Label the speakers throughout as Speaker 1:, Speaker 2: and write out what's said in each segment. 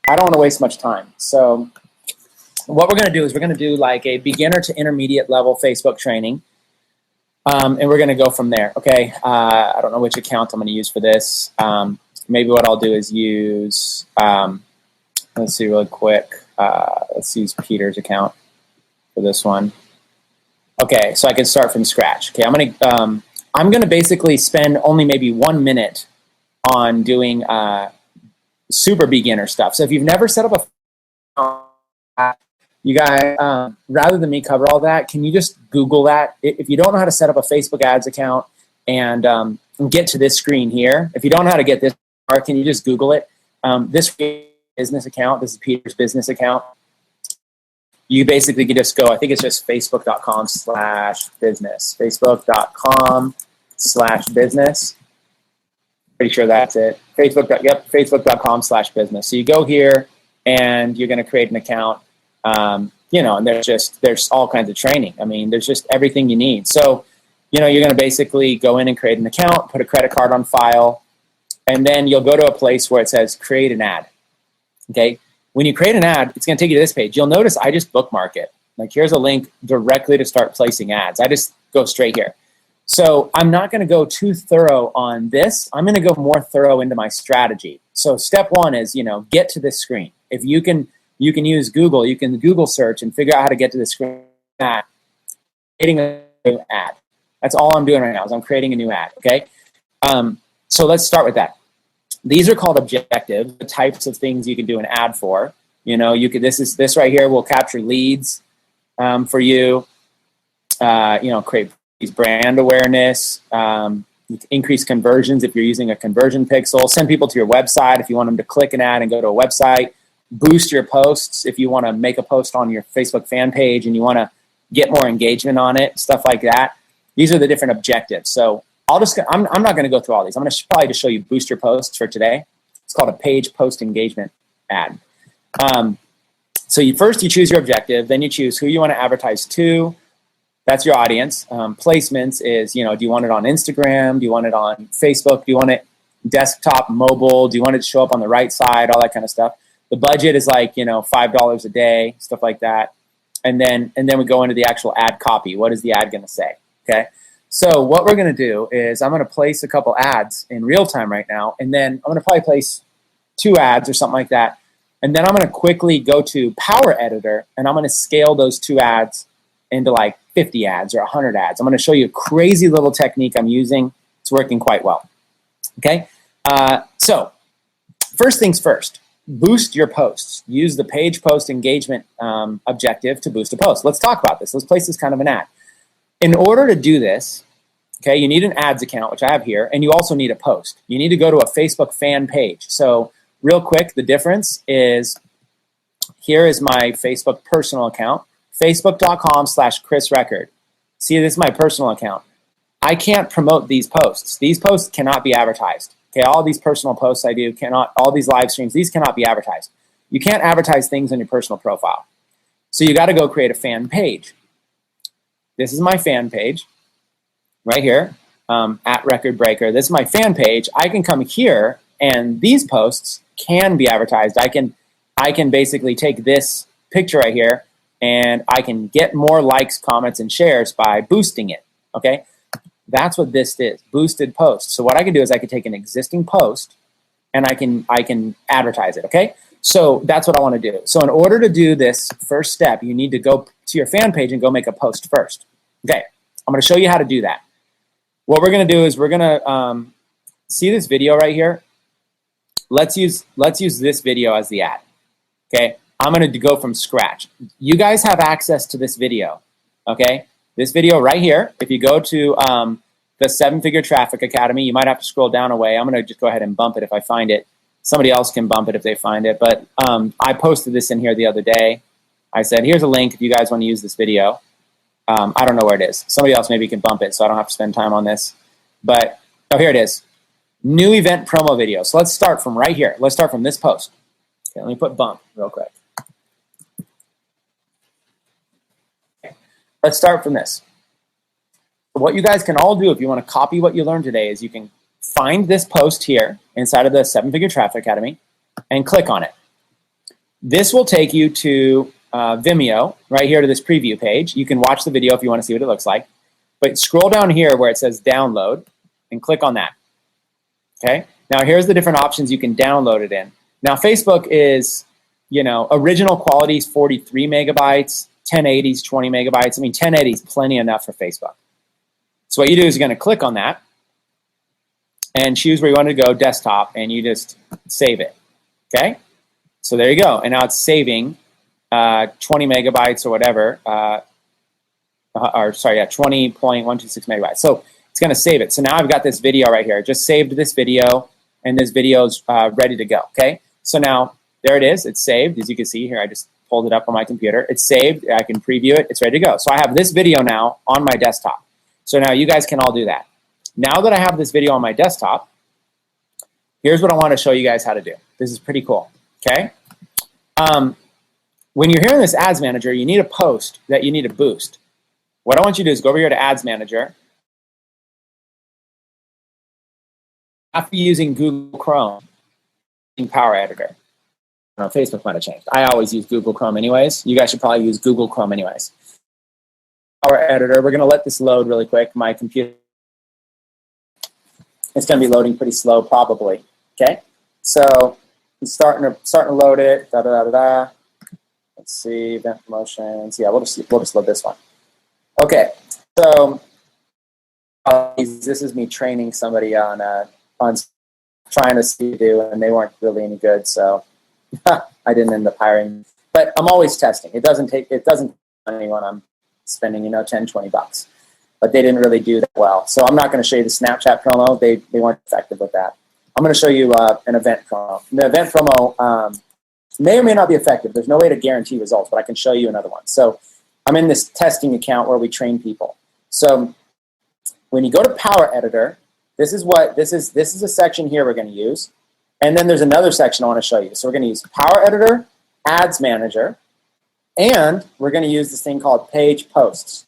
Speaker 1: I don't want to waste much time. So what we're going to do is we're going to do like a beginner to intermediate level Facebook training. And we're going to go from there. Okay. I don't know which account I'm going to use for this. Maybe what I'll do is use, let's see really quick. Let's use Peter's account for this one. Okay. So I can start from scratch. Okay. I'm going to basically spend only maybe 1 minute on doing, super beginner stuff. So if you've never set up a, you guys, rather than me cover all that, can you just Google that? If you don't know how to set up a Facebook ads account and get to this screen here, if you don't know how to get this, can you just Google it? This business account, this is Peter's business account. You basically can just go, I think it's just facebook.com/business, facebook.com/business. Pretty sure that's it. Facebook.com/business. So you go here and you're going to create an account. And there's all kinds of training. I mean, there's just everything you need. So, you're going to basically go in and create an account, put a credit card on file, and then you'll go to a place where it says create an ad. Okay. When you create an ad, it's going to take you to this page. You'll notice I just bookmark it. Like here's a link directly to start placing ads. I just go straight here. So I'm not going to go too thorough on this. I'm going to go more thorough into my strategy. So step one is, get to this screen. If you can use Google. You can Google search and figure out how to get to the screen. Creating a new ad. That's all I'm doing right now is I'm creating a new ad. Okay. So let's start with that. These are called objectives, the types of things you can do an ad for. This right here will capture leads for you. Create brand awareness. Increase conversions if you're using a conversion pixel. Send people to your website if you want them to click an ad and go to a website. Boost your posts if you want to make a post on your Facebook fan page and you want to get more engagement on it, stuff like that. These are the different objectives. So I'm not going to go through all these. I'm going to probably just show you boost your posts for today. It's called a page post engagement ad. So first you choose your objective, then you choose who you want to advertise to. That's your audience. Placements is, do you want it on Instagram? Do you want it on Facebook? Do you want it desktop, mobile? Do you want it to show up on the right side? All that kind of stuff. The budget is like, $5 a day, stuff like that. And then we go into the actual ad copy. What is the ad going to say? Okay. So what we're going to do is I'm going to place a couple ads in real time right now. And then I'm going to probably place 2 ads or something like that. And then I'm going to quickly go to Power Editor and I'm going to scale those 2 ads into like 50 ads or 100 ads. I'm going to show you a crazy little technique I'm using. It's working quite well. Okay. So first things first. Boost your posts. Use the page post engagement objective to boost a post. Let's talk about this. Let's place this kind of an ad. In order to do this, okay, you need an ads account, which I have here, and you also need a post. You need to go to a Facebook fan page. So real quick, the difference is here is my Facebook personal account, facebook.com/Chris Record. See, this is my personal account. I can't promote these posts. These posts cannot be advertised. Okay, all these personal posts I do all these live streams, these cannot be advertised. You can't advertise things on your personal profile. So you got to go create a fan page. This is my fan page right here at Record Breaker. This is my fan page. I can come here and these posts can be advertised. I can basically take this picture right here and I can get more likes, comments, and shares by boosting it. Okay. That's what this is, boosted posts. So what I can do is I can take an existing post and I can advertise it, okay? So that's what I want to do. So in order to do this first step, you need to go to your fan page and go make a post first. Okay, I'm going to show you how to do that. What we're going to do is we're going to see this video right here. Let's use this video as the ad, okay? I'm going to go from scratch. You guys have access to this video, okay? This video right here, if you go to the 7-Figure Traffic Academy, you might have to scroll down a way. I'm going to just go ahead and bump it if I find it. Somebody else can bump it if they find it. But I posted this in here the other day. I said, here's a link if you guys want to use this video. I don't know where it is. Somebody else maybe can bump it so I don't have to spend time on this. But, here it is. New event promo video. So let's start from right here. Let's start from this post. Okay, let me put bump real quick. Let's start from this. What you guys can all do if you want to copy what you learned today is you can find this post here inside of the 7-Figure Traffic Academy and click on it. This will take you to Vimeo, right here to this preview page. You can watch the video if you want to see what it looks like. But scroll down here where it says download and click on that. Okay? Now here's the different options you can download it in. Now Facebook is, you know, original quality is 43 megabytes, 1080 is 20 megabytes. I mean, 1080 is plenty enough for Facebook. So what you do is you're going to click on that and choose where you want to go, desktop, and you just save it. Okay? So there you go. And now it's saving 20 megabytes or whatever. 20.126 megabytes. So it's going to save it. So now I've got this video right here. I just saved this video, and this video's ready to go. Okay? So now there it is. It's saved. As you can see here, I just pulled it up on my computer. It's saved. I can preview it. It's ready to go. So I have this video now on my desktop. So now you guys can all do that. Now that I have this video on my desktop, here's what I want to show you guys how to do. This is pretty cool. Okay? When you're here in this Ads Manager, you need a post that you need to boost. What I want you to do is go over here to Ads Manager. After using Google Chrome, using Power Editor. I don't know, Facebook might have changed. I always use Google Chrome anyways. You guys should probably use Google Chrome anyways. Power Editor, we're going to let this load really quick. My computer, it's going to be loading pretty slow probably. Okay, so it's starting to load it. Let's see, event promotions. Yeah, we'll just load this one. Okay, so this is me training somebody on trying to see do, and they weren't really any good, so I didn't end up hiring. But I'm always testing. It doesn't money when I'm spending, you know, 10, 20 bucks. But they didn't really do that well. So I'm not going to show you the Snapchat promo. They weren't effective with that. I'm going to show you an event promo. The event promo may or may not be effective. There's no way to guarantee results, but I can show you another one. So I'm in this testing account where we train people. So when you go to Power Editor, this is a section here we're going to use. And then there's another section I want to show you. So we're going to use Power Editor, Ads Manager, and we're going to use this thing called Page Posts.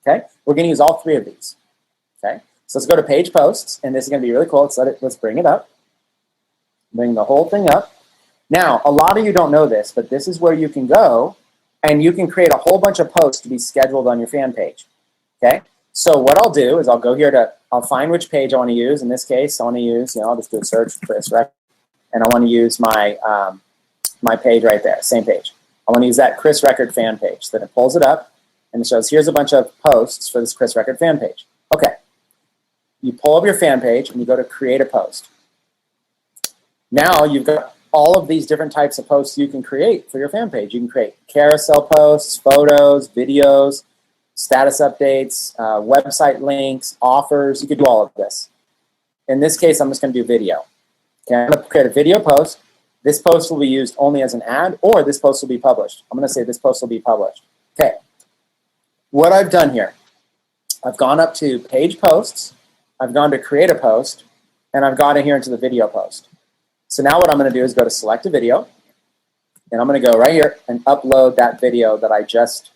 Speaker 1: Okay? We're going to use all three of these. Okay? So let's go to Page Posts, and this is going to be really cool. Let's bring it up. Bring the whole thing up. Now, a lot of you don't know this, but this is where you can go and you can create a whole bunch of posts to be scheduled on your fan page. Okay? So what I'll do is I'll go here I'll find which page I want to use. In this case, I want to use, I'll just do a search for Chris Record, and I want to use my my page right there, same page. I want to use that Chris Record fan page. Then it pulls it up, and it shows here's a bunch of posts for this Chris Record fan page. Okay. You pull up your fan page, and you go to Create a Post. Now you've got all of these different types of posts you can create for your fan page. You can create carousel posts, photos, videos, status updates, website links, offers. You could do all of this. In this case, I'm just going to do video. Okay, I'm going to create a video post. This post will be used only as an ad, or this post will be published. I'm going to say this post will be published. Okay. What I've done here, I've gone up to Page Posts, I've gone to Create a Post, and I've gone in here into the video post. So now what I'm going to do is go to Select a Video, and I'm going to go right here and upload that video that I just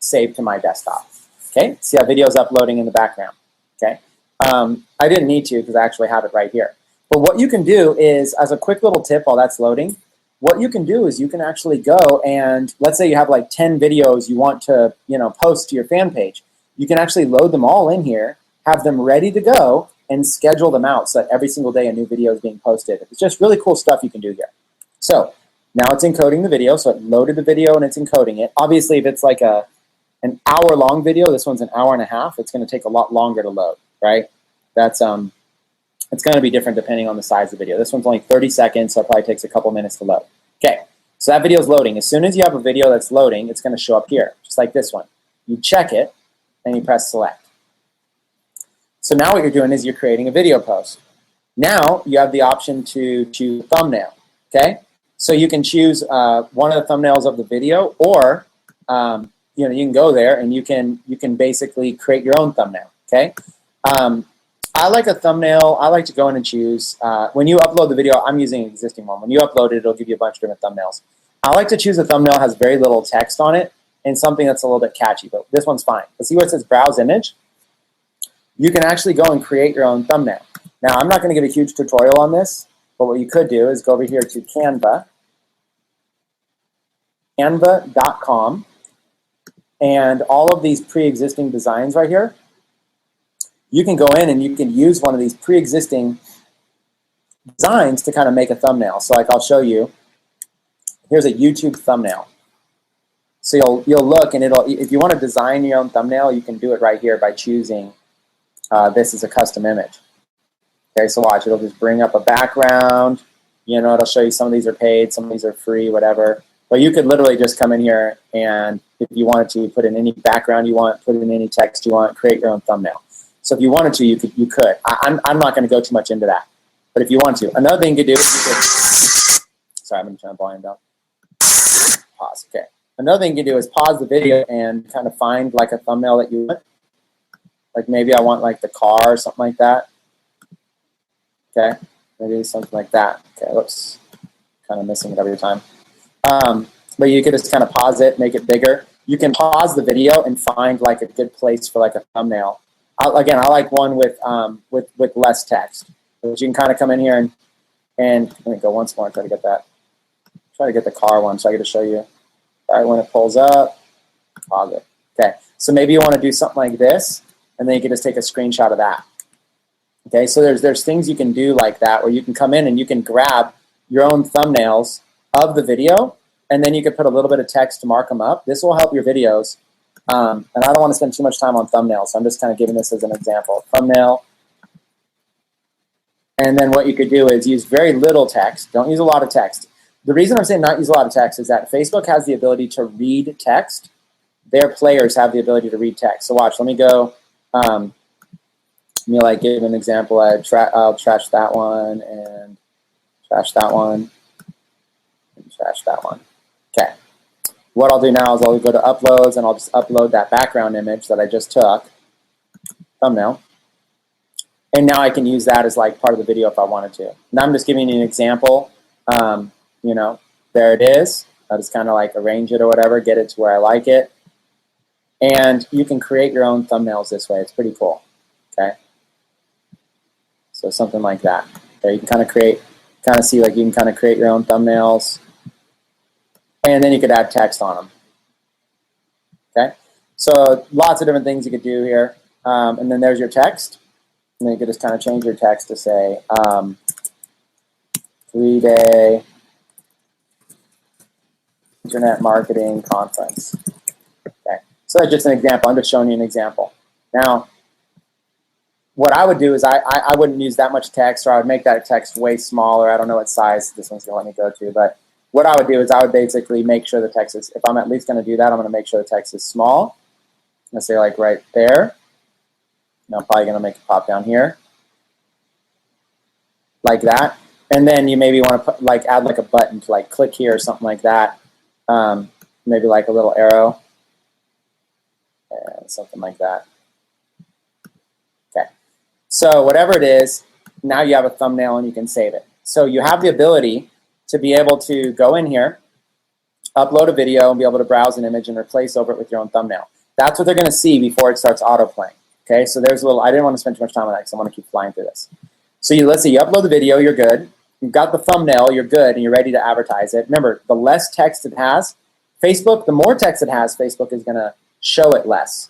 Speaker 1: saved to my desktop. Okay, see how video is uploading in the background. Okay, I didn't need to because I actually have it right here. But what you can do is, as a quick little tip while that's loading, what you can do is you can actually go and, let's say you have like 10 videos you want to, post to your fan page. You can actually load them all in here, have them ready to go, and schedule them out so that every single day a new video is being posted. It's just really cool stuff you can do here. So now it's encoding the video. So it loaded the video and it's encoding it. Obviously, if it's like an hour-long video, this one's an hour and a half, it's going to take a lot longer to load, right? That's it's going to be different depending on the size of the video. This one's only 30 seconds, so it probably takes a couple minutes to load. Okay, so that video is loading. As soon as you have a video that's loading, it's going to show up here, just like this one. You check it, and you press select. So now what you're doing is you're creating a video post. Now you have the option to choose thumbnail, okay? So you can choose one of the thumbnails of the video, or you can go there and you can basically create your own thumbnail, okay? I like a thumbnail. I like to go in and choose. When you upload the video, I'm using an existing one. When you upload it, it'll give you a bunch of different thumbnails. I like to choose a thumbnail that has very little text on it and something that's a little bit catchy, but this one's fine. Let's see where it says Browse Image. You can actually go and create your own thumbnail. Now, I'm not going to give a huge tutorial on this, but what you could do is go over here to Canva, canva.com, and all of these pre-existing designs right here, you can go in and you can use one of these pre-existing designs to kind of make a thumbnail. So like I'll show you, here's a YouTube thumbnail. So you'll look and if you want to design your own thumbnail, you can do it right here by choosing this as a custom image. Okay, so watch, it'll just bring up a background, you know, it'll show you some of these are paid, some of these are free, whatever. But you could literally just come in here and if you wanted to put in any background you want, put in any text you want, create your own thumbnail. So if you wanted to, you could. I'm not going to go too much into that. But if you want to. Another thing you could do is you could, sorry, I'm going to turn the volume down. Pause, okay. Another thing you can do is pause the video and kind of find like a thumbnail that you want. Like maybe I want like the car or something like that. Okay, maybe something like that. Okay, whoops, kind of missing it every time. But you could just kind of pause it, make it bigger. You can pause the video and find like a good place for like a thumbnail. Again, I like one with less text. But you can kind of come in here and let me go once more and try to get that. Try to get the car one so I get to show you. All right, when it pulls up, pause it. Okay, so maybe you want to do something like this, and then you can just take a screenshot of that. Okay, so there's things you can do like that where you can come in and you can grab your own thumbnails of the video, and then you can put a little bit of text to mark them up. This will help your videos. And I don't want to spend too much time on thumbnails, so I'm just kind of giving this as an example. Thumbnail. And then what you could do is use very little text. Don't use a lot of text. The reason I'm saying not use a lot of text is that Facebook has the ability to read text. Their players have the ability to read text. So watch, let me go. Let me like give an example. I'll trash that one and trash that one and trash that one. Okay. What I'll do now is I'll go to uploads and I'll just upload that background image that I just took, thumbnail. And now I can use that as like part of the video if I wanted to. Now I'm just giving you an example. You know, there it is. I'll just kind of like arrange it or whatever, get it to where I like it. And you can create your own thumbnails this way. It's pretty cool. Okay. So something like that. There you can kind of see like you can kind of create your own thumbnails. And then you could add text on them. Okay. So lots of different things you could do here. And then there's your text. And then you could just kind of change your text to say 3-day internet marketing conference. Okay. So that's just an example. I'm just showing you an example. Now, what I would do is I wouldn't use that much text, or I would make that text way smaller. I don't know what size this one's going to let me go to, but what I would do is I would basically make sure the text is, if I'm at least going to do that, I'm going to make sure the text is small. I'm going to say like right there. And I'm probably going to make it pop down here. Like that. And then you maybe want to put, like add like a button to like click here or something like that. Maybe like a little arrow. And something like that. Okay. So whatever it is, now you have a thumbnail and you can save it. So you have the ability to be able to go in here, upload a video, and be able to browse an image and replace over it with your own thumbnail. That's what they're going to see before it starts auto-playing. Okay, so there's a little, I didn't want to spend too much time on that because I want to keep flying through this. So let's say you upload the video, you're good. You've got the thumbnail, you're good, and you're ready to advertise it. Remember, the less text it has, Facebook, the more text it has, Facebook is going to show it less.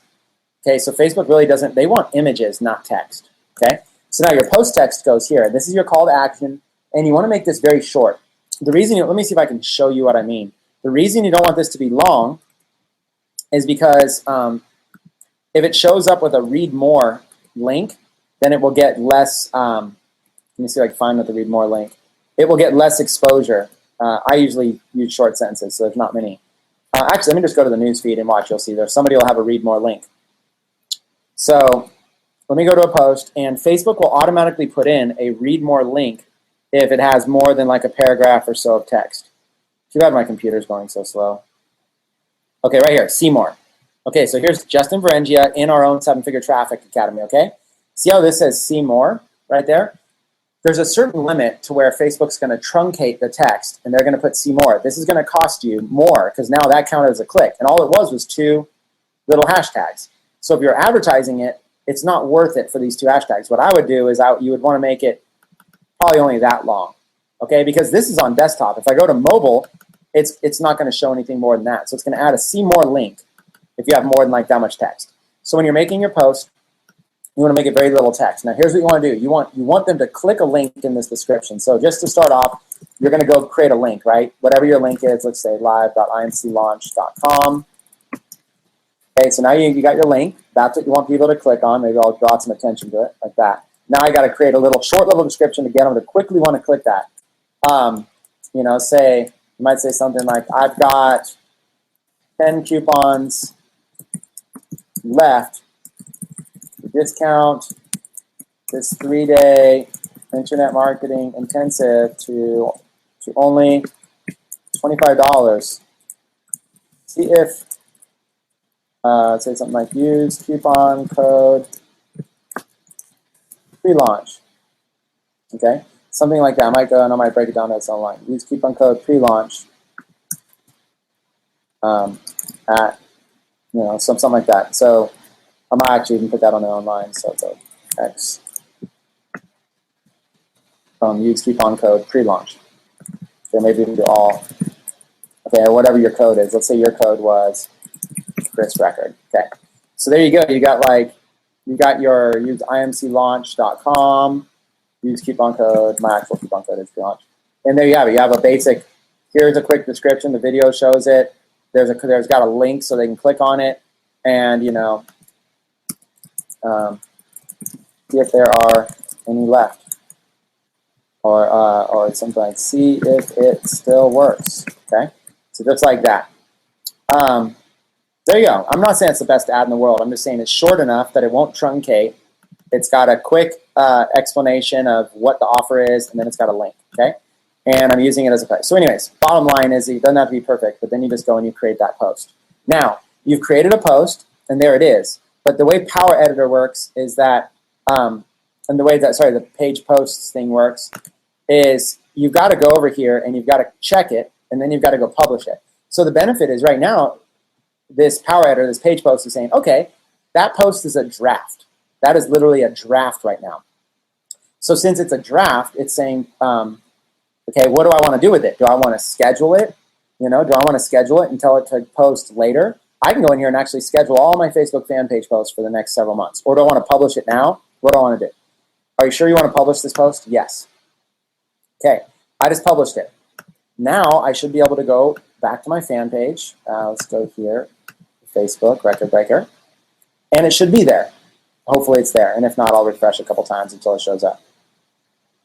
Speaker 1: Okay, so Facebook really doesn't, they want images, not text. Okay, so now your post text goes here. This is your call to action, and you want to make this very short. The reason, let me see if I can show you what I mean. The reason you don't want this to be long is because if it shows up with a read more link, then it will get less, let me see if I can find the read more link. It will get less exposure. I usually use short sentences, so there's not many. Actually, let me just go to the news feed and watch. You'll see there. Somebody will have a read more link. So let me go to a post, and Facebook will automatically put in a read more link if it has more than like a paragraph or so of text. Too bad my computer's going so slow. Okay, right here, see more. Okay, so here's Justin Varengia in our own 7-Figure Traffic Academy, okay? See how this says see more right there? There's a certain limit to where Facebook's going to truncate the text, and they're going to put see more. This is going to cost you more because now that counted as a click, and all it was 2 little hashtags. So if you're advertising it, it's not worth it for these 2 hashtags. What I would do is you would want to make it probably only that long, okay? Because this is on desktop. If I go to mobile, it's not going to show anything more than that. So it's going to add a see more link if you have more than like that much text. So when you're making your post, you want to make it very little text. Now here's what you want to do. You want them to click a link in this description. So just to start off, you're going to go create a link, right? Whatever your link is, let's say live.imclaunch.com. Okay, so now you got your link. That's what you want people to click on. Maybe I'll draw some attention to it like that. Now I got to create a little short little description to get them to quickly want to click that. You know, you might say something like, I've got 10 coupons left to discount this 3-day internet marketing intensive to only $25. See if, say something like use coupon code pre-launch. Okay, something like that. I might go and I might break it down as online. Use coupon code pre-launch at, you know, something like that. So I might actually even put that on there online. So it's X. Use coupon code pre-launch. So maybe we can do all. Okay, or whatever your code is. Let's say your code was Chris Record. Okay, so there you go. You got your use imclaunch.com. Use coupon code. My actual coupon code is pre-launch. And there you have it. You have a basic. Here's a quick description. The video shows it. There's got a link so they can click on it, and you know, see if there are any left, or something like see if it still works. Okay, so just like that. There you go. I'm not saying it's the best ad in the world. I'm just saying it's short enough that it won't truncate. It's got a quick explanation of what the offer is, and then it's got a link. Okay. And I'm using it as a post. So anyways, bottom line is it doesn't have to be perfect, but then you just go and you create that post. Now, you've created a post, and there it is. But the way Power Editor works is that, and the way that, the page posts thing works is you've got to go over here and you've got to check it, and then you've got to go publish it. So the benefit is right now, this Power Editor, this page post is saying, okay, that post is a draft. That is literally a draft right now. So since it's a draft, it's saying, okay, what do I want to do with it? Do I want to schedule it? You know, do I want to schedule it and tell it to post later? I can go in here and actually schedule all my Facebook fan page posts for the next several months. Or do I want to publish it now? What do I want to do? Are you sure you want to publish this post? Yes. Okay, I just published it. Now I should be able to go back to my fan page. Let's go here, Facebook, Record Breaker. And it should be there. Hopefully it's there. And if not, I'll refresh a couple times until it shows up.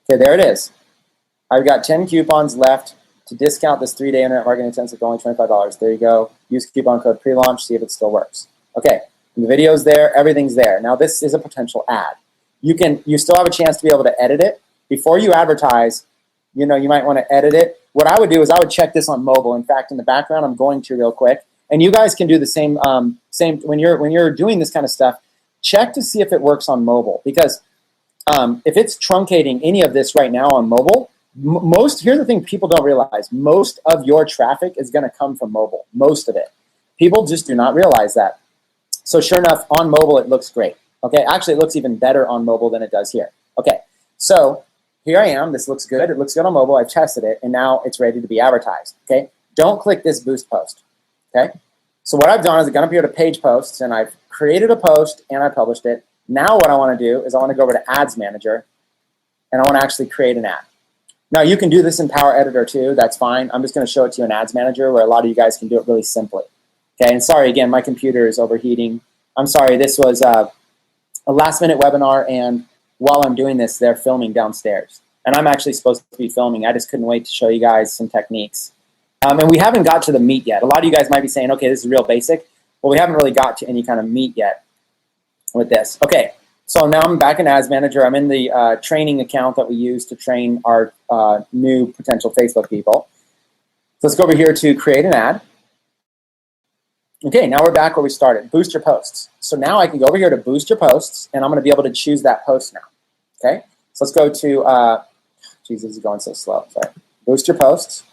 Speaker 1: Okay, there it is. I've got 10 coupons left to discount this 3-day internet marketing intensive for only $25. There you go. Use coupon code pre-launch, see if it still works. Okay, the video's there, everything's there. Now this is a potential ad. You still have a chance to be able to edit it. Before you advertise, you know, you might want to edit it. What I would do is I would check this on mobile. In fact, in the background, I'm going to real quick. And you guys can do the same when you're doing this kind of stuff, check to see if it works on mobile. Because if it's truncating any of this right now on mobile, here's the thing people don't realize. Most of your traffic is going to come from mobile. Most of it. People just do not realize that. So sure enough, on mobile, it looks great. Okay, actually, it looks even better on mobile than it does here. Okay, so here I am. This looks good. It looks good on mobile. I've tested it, and now it's ready to be advertised. Okay, don't click this boost post. Okay, so what I've done is I've gone up here to page posts, and I've created a post, and I published it. Now what I want to do is I want to go over to Ads Manager, and I want to actually create an ad. Now, you can do this in Power Editor too. That's fine. I'm just going to show it to you in Ads Manager where a lot of you guys can do it really simply. Okay, and sorry, again, my computer is overheating. I'm sorry, this was a last-minute webinar, and while I'm doing this, they're filming downstairs. And I'm actually supposed to be filming. I just couldn't wait to show you guys some techniques. And we haven't got to the meat yet. A lot of you guys might be saying, okay, this is real basic. Well, we haven't really got to any kind of meat yet with this. Okay. So now I'm back in Ads Manager. I'm in the training account that we use to train our new potential Facebook people. So let's go over here to create an ad. Okay, now we're back where we started. Boost your posts. So now I can go over here to boost your posts, and I'm going to be able to choose that post now. Okay, so let's go to, geez, this is going so slow. Sorry. Boost your posts.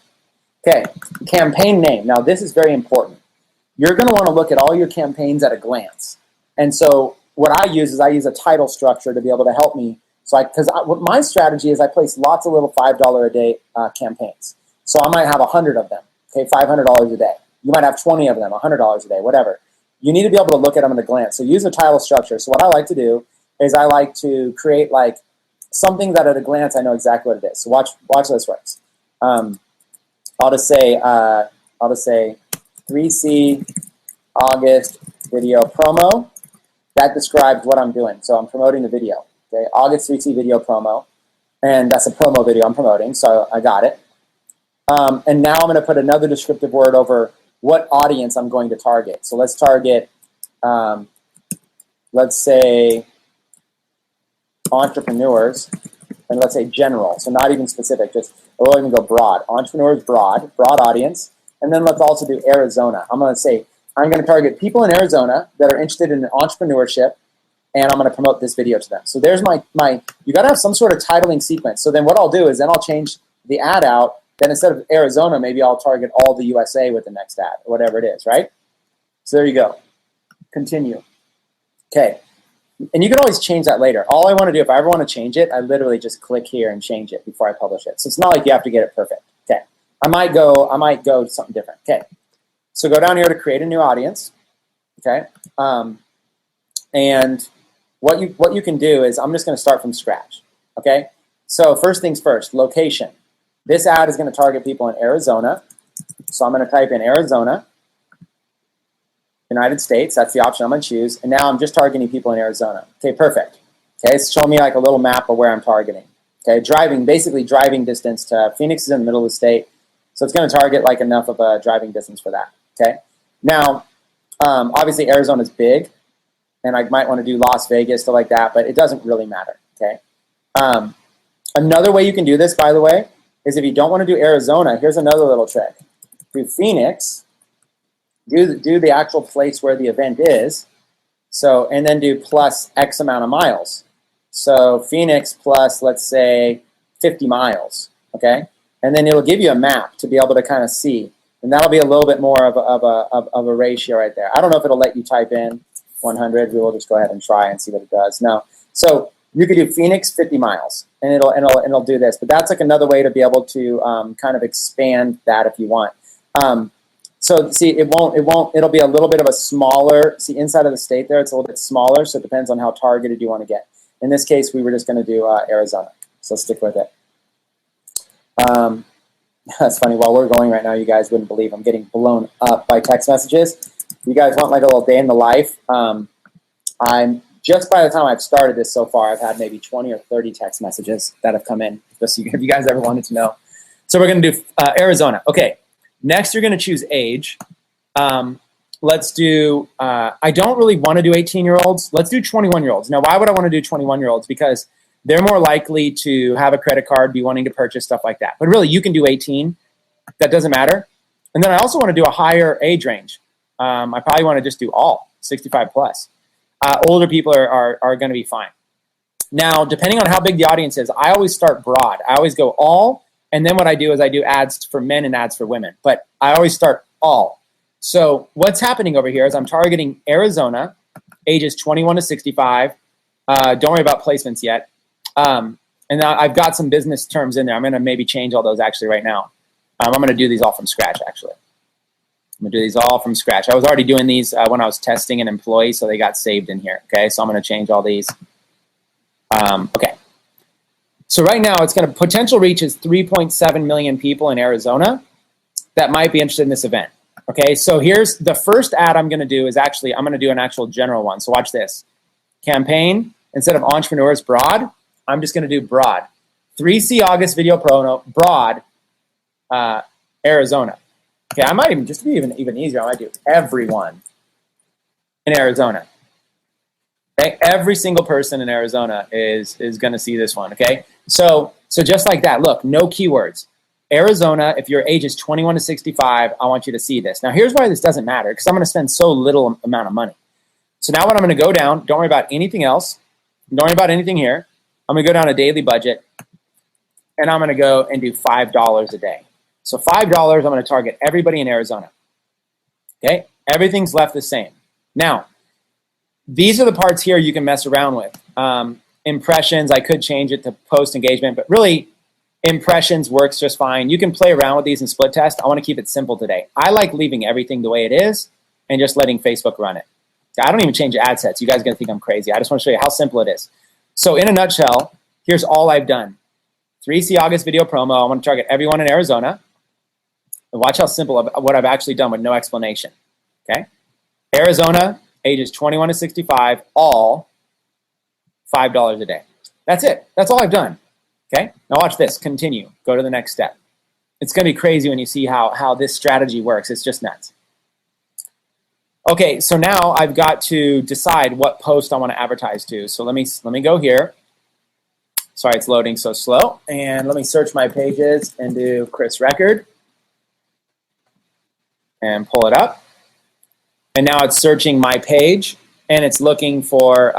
Speaker 1: Okay, campaign name. Now this is very important. You're going to want to look at all your campaigns at a glance. And so what I use is I use a title structure to be able to help me. So what my strategy is I place lots of little $5 a day campaigns. So I might have 100 of them. okay, $500 a day. You might have 20 of them, $100 a day, whatever. You need to be able to look at them at a glance. So use a title structure. So what I like to do is I like to create like something that at a glance I know exactly what it is. So watch how this works. I'll just say 3C August video promo. That describes what I'm doing. So I'm promoting the video. Okay, August 3C video promo, and that's a promo video I'm promoting. So I got it. And now I'm going to put another descriptive word over what audience I'm going to target. So let's target, let's say, entrepreneurs, and let's say general. So not even specific, just we'll even go broad. Entrepreneurs, broad audience. And then let's also do Arizona. I'm going to say, I'm going to target people in Arizona that are interested in entrepreneurship, and I'm going to promote this video to them. So there's my you got to have some sort of titling sequence. So then what I'll do is then I'll change the ad out. Then instead of Arizona, maybe I'll target all the USA with the next ad, or whatever it is, right? So there you go. Continue. Okay. And you can always change that later. All I want to do, if I ever want to change it, I literally just click here and change it before I publish it. So it's not like you have to get it perfect. Okay. I might go something different. Okay. So go down here to create a new audience. Okay. And what you can do is I'm just going to start from scratch. Okay. So first things first, location. This ad is going to target people in Arizona. So I'm going to type in Arizona, United States. That's the option I'm going to choose. And now I'm just targeting people in Arizona. Okay, perfect. Okay, it's showing me like a little map of where I'm targeting. Okay, basically driving distance to Phoenix is in the middle of the state. So it's going to target like enough of a driving distance for that. Okay, now obviously Arizona's big, and I might want to do Las Vegas, stuff like that, but it doesn't really matter. Okay. Another way you can do this, by the way, is if you don't want to do Arizona, here's another little trick. Do Phoenix, do the actual place where the event is, so, and then do plus X amount of miles. So Phoenix plus, let's say, 50 miles, okay? And then it'll give you a map to be able to kind of see. And that'll be a little bit more of a ratio right there. I don't know if it'll let you type in 100. We will just go ahead and try and see what it does. No. So you could do Phoenix 50 miles, and it'll do this. But that's like another way to be able to kind of expand that if you want. So see, it'll be a little bit of a smaller, see inside of the state there, it's a little bit smaller, so it depends on how targeted you want to get. In this case, we were just going to do Arizona, so stick with it. That's funny, while we're going right now, you guys wouldn't believe I'm getting blown up by text messages. You guys want like a little day in the life? I'm just by the time I've started this so far, I've had maybe 20 or 30 text messages that have come in, just if you guys ever wanted to know. So we're going to do Arizona. Okay, next you're going to choose age. Let's do, I don't really want to do 18-year-olds. Let's do 21-year-olds. Now, why would I want to do 21-year-olds? Because they're more likely to have a credit card, be wanting to purchase, stuff like that. But really, you can do 18. That doesn't matter. And then I also want to do a higher age range. I probably want to just do all, 65 plus. Older people are going to be fine. Now, depending on how big the audience is, I always start broad. I always go all, and then what I do is I do ads for men and ads for women. But I always start all. So what's happening over here is I'm targeting Arizona, ages 21 to 65. Don't worry about placements yet. And I've got some business terms in there. I'm going to maybe change all those actually right now. I'm going to do these all from scratch, actually. I'm going to do these all from scratch. I was already doing these when I was testing an employee, so they got saved in here. Okay, so I'm going to change all these. Okay. So right now, it's going to potential reach is 3.7 million people in Arizona that might be interested in this event. Okay, so here's the first ad I'm going to do is actually, I'm going to do an actual general one. So watch this. Campaign, instead of entrepreneurs broad, I'm just going to do broad. 3C August video promo, broad, Arizona. Okay, I might even, just to be even easier, I might do everyone in Arizona. Okay, every single person in Arizona is going to see this one, okay? So just like that, look, no keywords. Arizona, if your age is 21 to 65, I want you to see this. Now, here's why this doesn't matter, because I'm going to spend so little amount of money. So now what I'm going to go down, don't worry about anything else. Don't worry about anything here. I'm going to go down a daily budget, and I'm going to go and do $5 a day. So $5, I'm going to target everybody in Arizona. Okay? Everything's left the same. Now, these are the parts here you can mess around with. Impressions, I could change it to post engagement, but really, Impressions works just fine. You can play around with these and split test. I want to keep it simple today. I like leaving everything the way it is and just letting Facebook run it. I don't even change ad sets. You guys are going to think I'm crazy. I just want to show you how simple it is. So in a nutshell, here's all I've done. 3C August video promo. I want to target everyone in Arizona. And watch how simple what I've actually done with no explanation. Okay? Arizona, ages 21 to 65, all $5 a day. That's it. That's all I've done. Okay, now watch this. Continue. Go to the next step. It's going to be crazy when you see how this strategy works. It's just nuts. Okay, so now I've got to decide what post I want to advertise to. So let me go here. Sorry, it's loading so slow. And let me search my pages and do Chris Record. And pull it up. And now it's searching my page, and it's looking for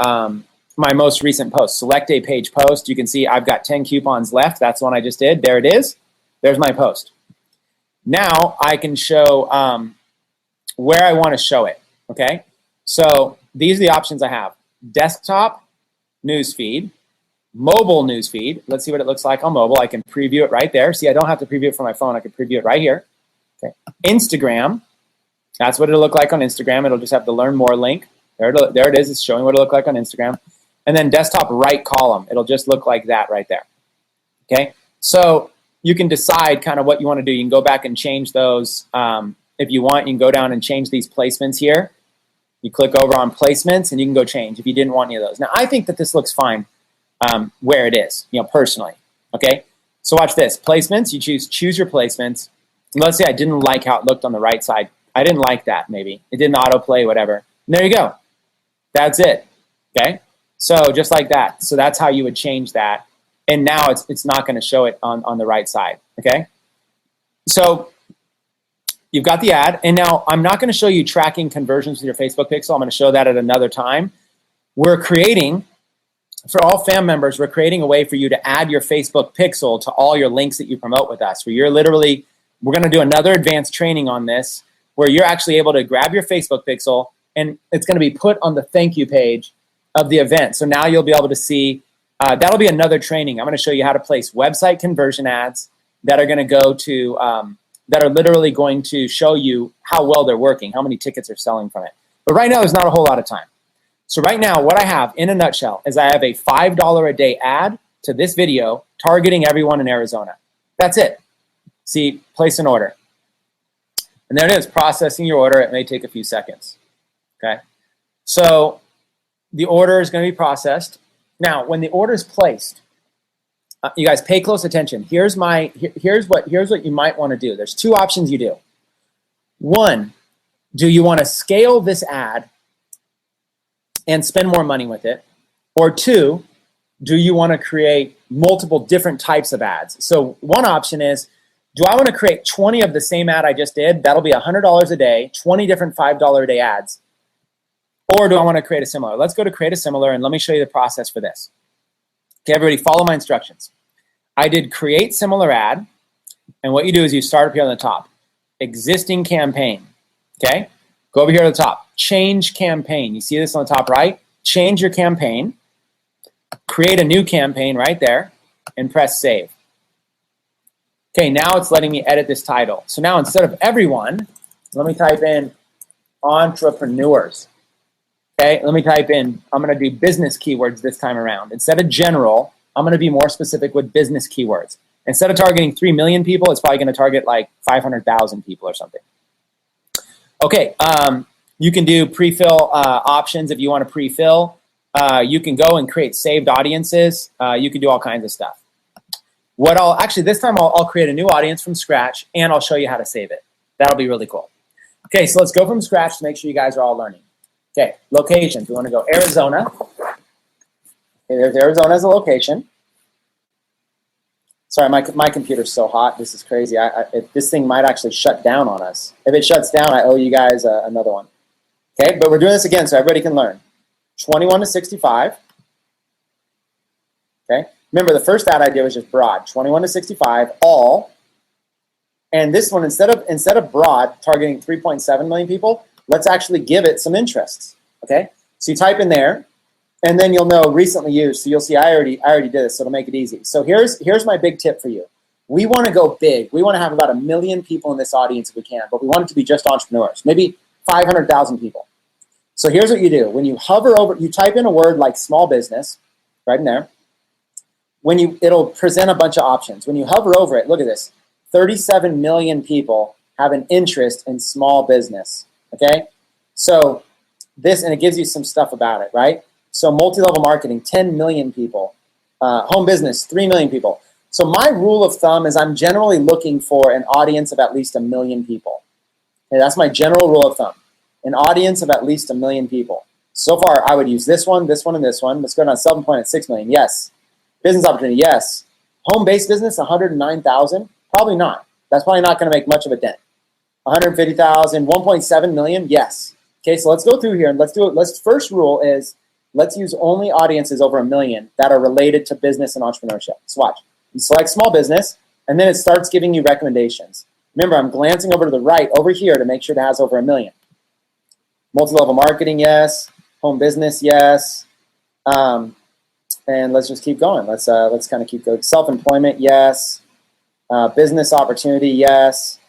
Speaker 1: my most recent post. Select a page post. You can see I've got 10 coupons left. That's the one I just did. There it is. There's my post. Now I can show where I want to show it. Okay. So these are the options I have. Desktop newsfeed, mobile newsfeed. Let's see what it looks like on mobile. I can preview it right there. See, I don't have to preview it from my phone. I can preview it right here. Okay. Instagram. That's what it'll look like on Instagram. It'll just have the learn more link. There it is. It's showing what it'll look like on Instagram. And then desktop right column. It'll just look like that right there. Okay. So you can decide kind of what you want to do. You can go back and change those. If you want, you can go down and change these placements here. You click over on placements and you can go change if you didn't want any of those. Now, I think that this looks fine where it is, personally. Okay. So watch this. Placements. You choose your placements. Let's say I didn't like how it looked on the right side. I didn't like that maybe. It didn't autoplay, whatever. And there you go. That's it. Okay. So just like that. So that's how you would change that. And now it's not going to show it on the right side. Okay. So you've got the ad. And now I'm not going to show you tracking conversions with your Facebook pixel. I'm going to show that at another time. We're creating, for all fam members, we're creating a way for you to add your Facebook pixel to all your links that you promote with us. Where we're going to do another advanced training on this where you're actually able to grab your Facebook pixel and it's going to be put on the thank you page of the event. So now you'll be able to see, that'll be another training. I'm going to show you how to place website conversion ads that are going to go to, that are literally going to show you how well they're working, how many tickets are selling from it. But right now, there's not a whole lot of time. So right now, what I have in a nutshell is I have a $5 a day ad to this video targeting everyone in Arizona. That's it. See, place an order. And there it is, processing your order. It may take a few seconds. Okay. So the order is going to be processed. Now, when the order is placed, you guys pay close attention. Here's what you might want to do. There's two options you do. One, do you want to scale this ad and spend more money with it? Or two, do you want to create multiple different types of ads? So one option is, do I want to create 20 of the same ad I just did? That'll be $100 a day, 20 different $5 a day ads. Or do I want to create a similar? Let's go to create a similar and let me show you the process for this. Okay, everybody follow my instructions. I did create similar ad. And what you do is you start up here on the top. Existing campaign. Okay, go over here at the top. Change campaign. You see this on the top right? Change your campaign. Create a new campaign right there and press save. Okay, now it's letting me edit this title. So now instead of everyone, let me type in entrepreneurs. Okay, let me type in, I'm going to do business keywords this time around. Instead of general, I'm going to be more specific with business keywords. Instead of targeting 3 million people, it's probably going to target like 500,000 people or something. Okay, you can do pre-fill options if you want to pre-fill. You can go and create saved audiences. You can do all kinds of stuff. This time I'll create a new audience from scratch and I'll show you how to save it. That'll be really cool. Okay, so let's go from scratch to make sure you guys are all learning. Okay, locations. We want to go Arizona. Okay, there's Arizona as a location. Sorry, my computer's so hot. This is crazy. This thing might actually shut down on us. If it shuts down, I owe you guys another one. Okay, but we're doing this again so everybody can learn. 21 to 65. Okay, remember the first ad I did was just broad. 21 to 65, all. And this one, instead of broad, targeting 3.7 million people, let's actually give it some interests. Okay, so you type in there, and then you'll know recently used. So you'll see I already did this, so it'll make it easy. So here's my big tip for you. We want to go big. We want to have about 1 million people in this audience if we can, but we want it to be just entrepreneurs, maybe 500,000 people. So here's what you do. When you hover over, you type in a word like small business right in there. It'll present a bunch of options. When you hover over it, look at this. 37 million people have an interest in small business, okay? So and it gives you some stuff about it, right? So multi-level marketing, 10 million people. Home business, 3 million people. So my rule of thumb is I'm generally looking for an audience of at least 1 million people. Okay, that's my general rule of thumb. An audience of at least 1 million people. So far, I would use this one, and this one. Let's go down self-employment, 6 million. Yes. Business opportunity, yes. Home-based business, 109,000. Probably not. That's probably not going to make much of a dent. 150,000, 1.7 million, yes. Okay, so let's go through here and let's do it. First rule is let's use only audiences over 1 million that are related to business and entrepreneurship. So watch. You select small business, and then it starts giving you recommendations. Remember, I'm glancing over to the right over here to make sure it has over 1 million. Multi-level marketing, yes. Home business, yes. And let's just keep going. Let's kind of keep going. Self-employment, yes. Business opportunity, yes.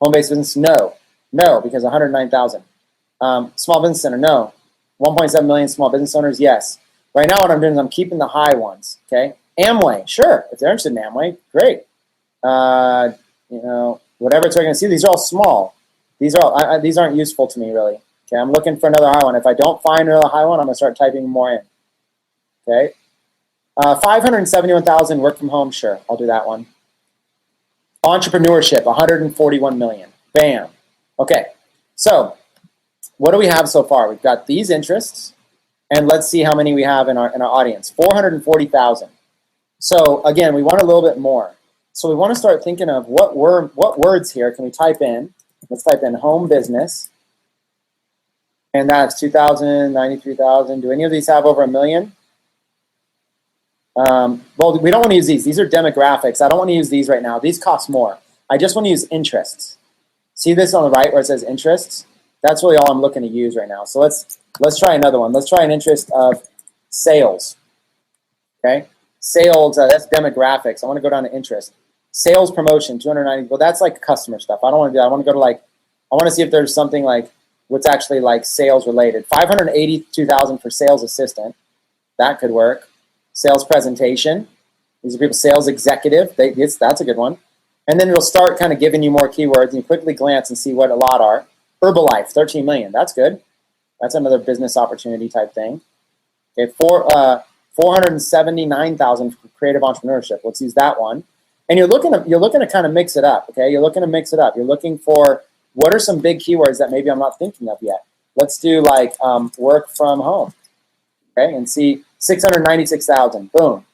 Speaker 1: Home-based business, no. No, because 109,000. Small business center, no. 1.7 million small business owners, yes. Right now what I'm doing is I'm keeping the high ones, okay? Amway, sure. If they're interested in Amway, great. Whatever it's going to see, these are all small. These aren't useful to me, really. Okay, I'm looking for another high one. If I don't find another high one, I'm going to start typing more in. Okay. 571,000 work from home, sure. I'll do that one. Entrepreneurship, 141 million. Bam. Okay. So what do we have so far? We've got these interests, and let's see how many we have in our audience. 440,000. So again, we want a little bit more. So we want to start thinking of what words here can we type in? Let's type in home business. And that's 2,000, 93,000. Do any of these have over 1 million? Well, we don't want to use these. These are demographics. I don't want to use these right now. These cost more. I just want to use interests. See this on the right where it says interests? That's really all I'm looking to use right now. So let's try another one. Let's try an interest of sales. Okay? Sales, that's demographics. I want to go down to interest. Sales promotion, 290. Well, that's like customer stuff. I don't want to do that. I want to go to I want to see if there's something like what's actually like sales related. 582,000 for sales assistant. That could work. Sales presentation. These are people, sales executive. That's a good one. And then it'll start kind of giving you more keywords, and you quickly glance and see what a lot are. Herbalife, 13 million. That's good. That's another business opportunity type thing. Okay, 479,000 for creative entrepreneurship. Let's use that one. And you're looking to kind of mix it up. Okay, you're looking to mix it up. You're looking for what are some big keywords that maybe I'm not thinking of yet. Let's do like work from home. Okay, and see 696,000. Boom.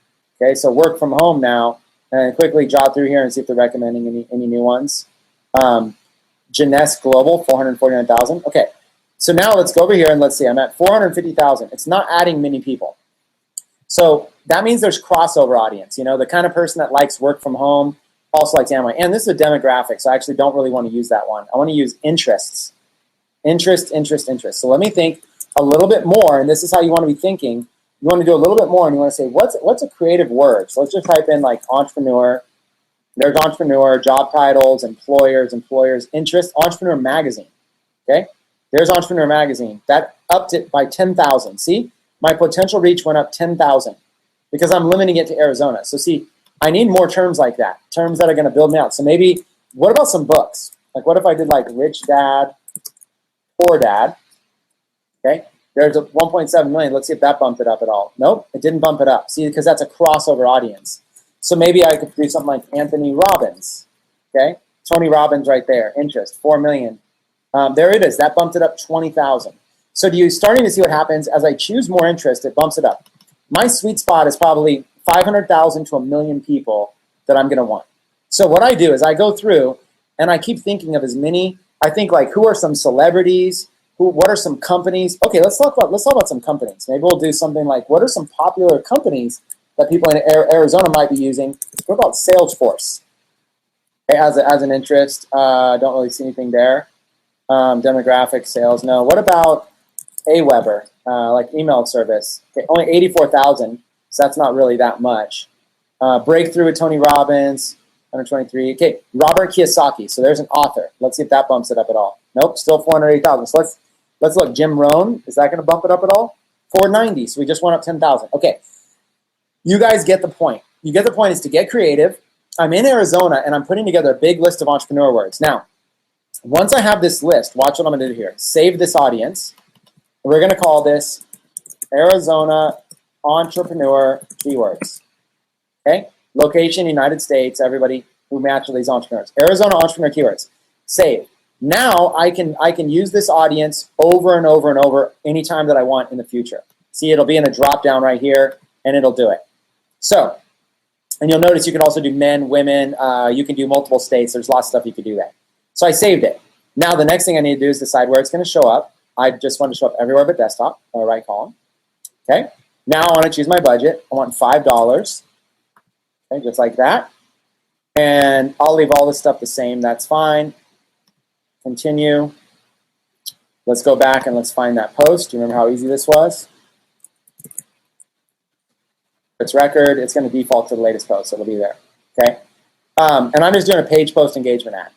Speaker 1: Okay, so work from home now, and quickly jot through here and see if they're recommending any new ones. Jeunesse Global, 449,000. Okay, so now let's go over here and let's see. I'm at 450,000. It's not adding many people. So that means there's crossover audience. You know, the kind of person that likes work from home also likes Amway. And this is a demographic, so I actually don't really want to use that one. I want to use interests. Interest. So let me think a little bit more, and this is how you want to be thinking. You want to do a little bit more, and you want to say, what's a creative word? So let's just type in like entrepreneur. There's entrepreneur, job titles, employers, interest, entrepreneur magazine. Okay, there's entrepreneur magazine. That upped it by 10,000. See, my potential reach went up 10,000 because I'm limiting it to Arizona. So see, I need more terms like that, terms that are going to build me out. So maybe, what about some books? Like what if I did like Rich Dad, Poor Dad? Okay, there's a 1.7 million. Let's see if that bumped it up at all. Nope, it didn't bump it up. See, because that's a crossover audience. So maybe I could do something like Anthony Robbins. Okay, Tony Robbins right there. Interest, 4 million. There it is. That bumped it up 20,000. So you're starting to see what happens as I choose more interest, it bumps it up. My sweet spot is probably 500,000 to 1 million people that I'm going to want. So what I do is I go through and I keep thinking of as many. I think like, who are some celebrities? What are some companies? Okay, let's talk about some companies. Maybe we'll do something like, what are some popular companies that people in Arizona might be using? What about Salesforce? Okay, as an interest, don't really see anything there. Demographic, sales, no. What about Aweber, like email service? Okay, only 84,000, so that's not really that much. Breakthrough with Tony Robbins. 123. Okay, Robert Kiyosaki. So there's an author. Let's see if that bumps it up at all. Nope, still 480,000. So let's look. Jim Rohn. Is that going to bump it up at all? 490. So we just went up 10,000. Okay, you guys get the point. You get the point is to get creative. I'm in Arizona and I'm putting together a big list of entrepreneur words. Now, once I have this list, watch what I'm going to do here. Save this audience. We're going to call this Arizona Entrepreneur Keywords. Okay? Location, United States, everybody who matches these entrepreneurs. Arizona Entrepreneur Keywords. Save. Now I can use this audience over and over and over anytime that I want in the future. See, it'll be in a drop down right here and it'll do it. So, and you'll notice you can also do men, women, you can do multiple states. There's lots of stuff you could do there. So I saved it. Now the next thing I need to do is decide where it's going to show up. I just want to show up everywhere but desktop, or right column. Okay. Now I want to choose my budget. I want $5. Okay, just like that. And I'll leave all this stuff the same. That's fine. Continue. Let's go back and let's find that post. Do you remember how easy this was? It's record. It's going to default to the latest post, so it'll be there. Okay. And I'm just doing a page post engagement ad.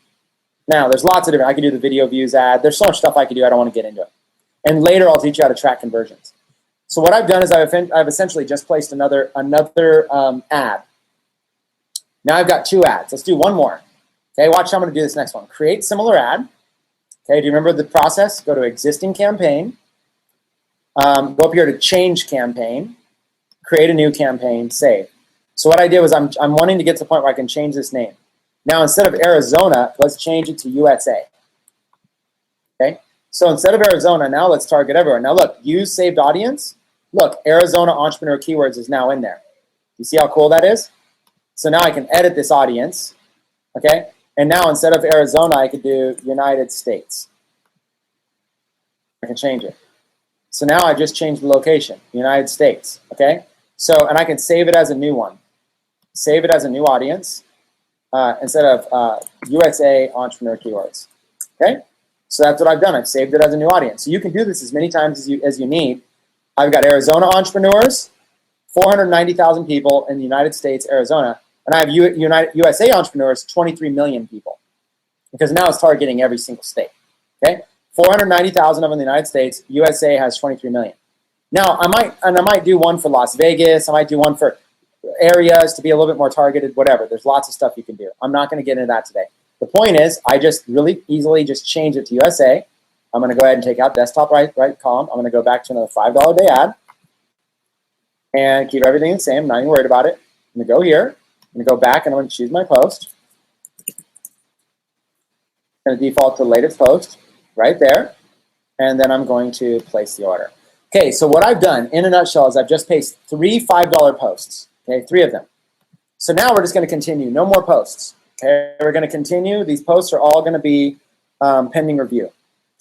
Speaker 1: Now, there's lots of different. I can do the video views ad. There's so much stuff I can do. I don't want to get into it. And later, I'll teach you how to track conversions. So what I've done is I've essentially just placed another ad. Now I've got two ads. Let's do one more. Okay, watch how I'm going to do this next one. Create similar ad. Okay, do you remember the process? Go to existing campaign. Go up here to change campaign. Create a new campaign. Save. So what I did was I'm wanting to get to the point where I can change this name. Now instead of Arizona, let's change it to USA. Okay, so instead of Arizona, now let's target everywhere. Now look, use saved audience. Look, Arizona Entrepreneur Keywords is now in there. You see how cool that is? So now I can edit this audience, okay? And now instead of Arizona, I could do United States. I can change it. So now I just changed the location, United States, okay? So, and I can save it as a new one. Save it as a new audience instead of USA Entrepreneur Keywords, okay? So that's what I've done. I've saved it as a new audience. So you can do this as many times as you need. I've got Arizona entrepreneurs, 490,000 people in the United States, Arizona, and I have USA entrepreneurs, 23 million people, because now it's targeting every single state. Okay, 490,000 of them in the United States. USA has 23 million. Now I might do one for Las Vegas. I might do one for areas to be a little bit more targeted. Whatever. There's lots of stuff you can do. I'm not going to get into that today. The point is, I just really easily just change it to USA. I'm going to go ahead and take out desktop right column. I'm going to go back to another $5 a day ad and keep everything the same. I'm not even worried about it. I'm going to go here. I'm going to go back and I'm going to choose my post. I'm going to default to the latest post right there. And then I'm going to place the order. Okay, so what I've done in a nutshell is I've just pasted 3 $5 posts. Okay, 3 of them. So now we're just going to continue. No more posts. Okay, we're going to continue. These posts are all going to be pending review.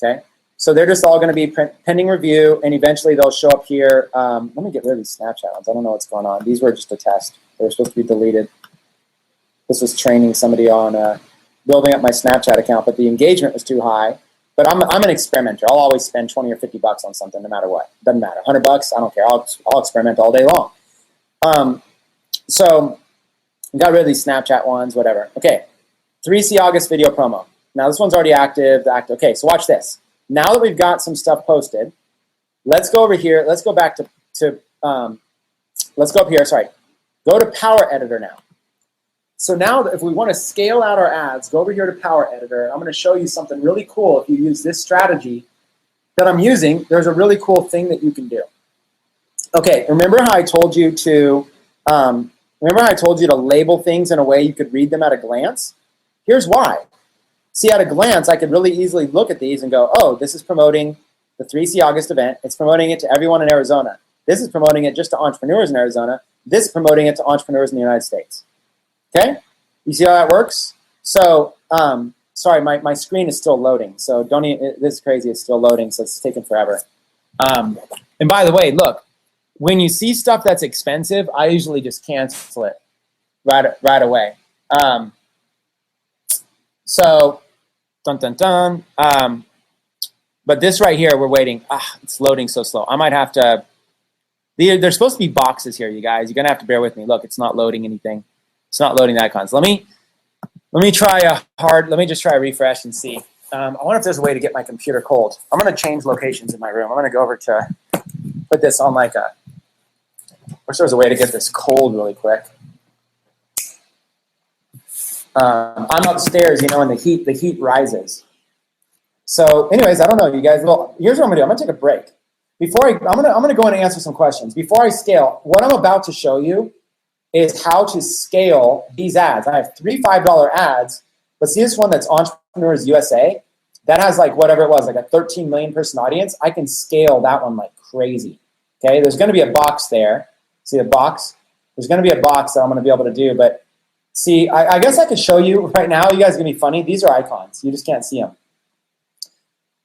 Speaker 1: Okay, so they're just all going to be pending review, and eventually they'll show up here. Let me get rid of these Snapchat ones. I don't know what's going on. These were just a test. They were supposed to be deleted. This was training somebody on building up my Snapchat account, but the engagement was too high. But I'm an experimenter. I'll always spend 20 or 50 bucks on something, no matter what. Doesn't matter. 100 bucks, I don't care. I'll experiment all day long. So got rid of these Snapchat ones, whatever. Okay, 3C August video promo. Now this one's already active. Okay, so watch this. Now that we've got some stuff posted, let's go over here. Let's go back let's go up here. Sorry, go to Power Editor now. So now if we want to scale out our ads, go over here to Power Editor. I'm going to show you something really cool. If you use this strategy that I'm using, there's a really cool thing that you can do. Okay, remember how I told you to label things in a way you could read them at a glance? Here's why. See, at a glance, I could really easily look at these and go, oh, this is promoting the 3C August event. It's promoting it to everyone in Arizona. This is promoting it just to entrepreneurs in Arizona. This is promoting it to entrepreneurs in the United States. Okay? You see how that works? So, sorry, my screen is still loading. So this is crazy. It's still loading, so it's taking forever. And by the way, look, when you see stuff that's expensive, I usually just cancel it right away. So, dun, dun, dun. But this right here, we're waiting. It's loading so slow. I might have to, there's supposed to be boxes here, you guys. You're going to have to bear with me. Look, it's not loading anything. It's not loading the icons. Let me Let me just try a refresh and see. I wonder if there's a way to get my computer cold. I'm going to change locations in my room. I'm going to go over to put this on like a, wish there was a way to get this cold really quick. I'm upstairs, and the heat rises. So anyways, I don't know, you guys. Well, here's what I'm going to do. I'm going to take a break. I'm going to go in and answer some questions. Before I scale, what I'm about to show you is how to scale these ads. I have 3 $5 ads, but see this one that's Entrepreneurs USA? That has like whatever it was, like a 13 million person audience. I can scale that one like crazy. Okay, there's going to be a box there. See the box? There's going to be a box that I'm going to be able to do, but see, I guess I could show you right now. You guys are going to be funny. These are icons. You just can't see them.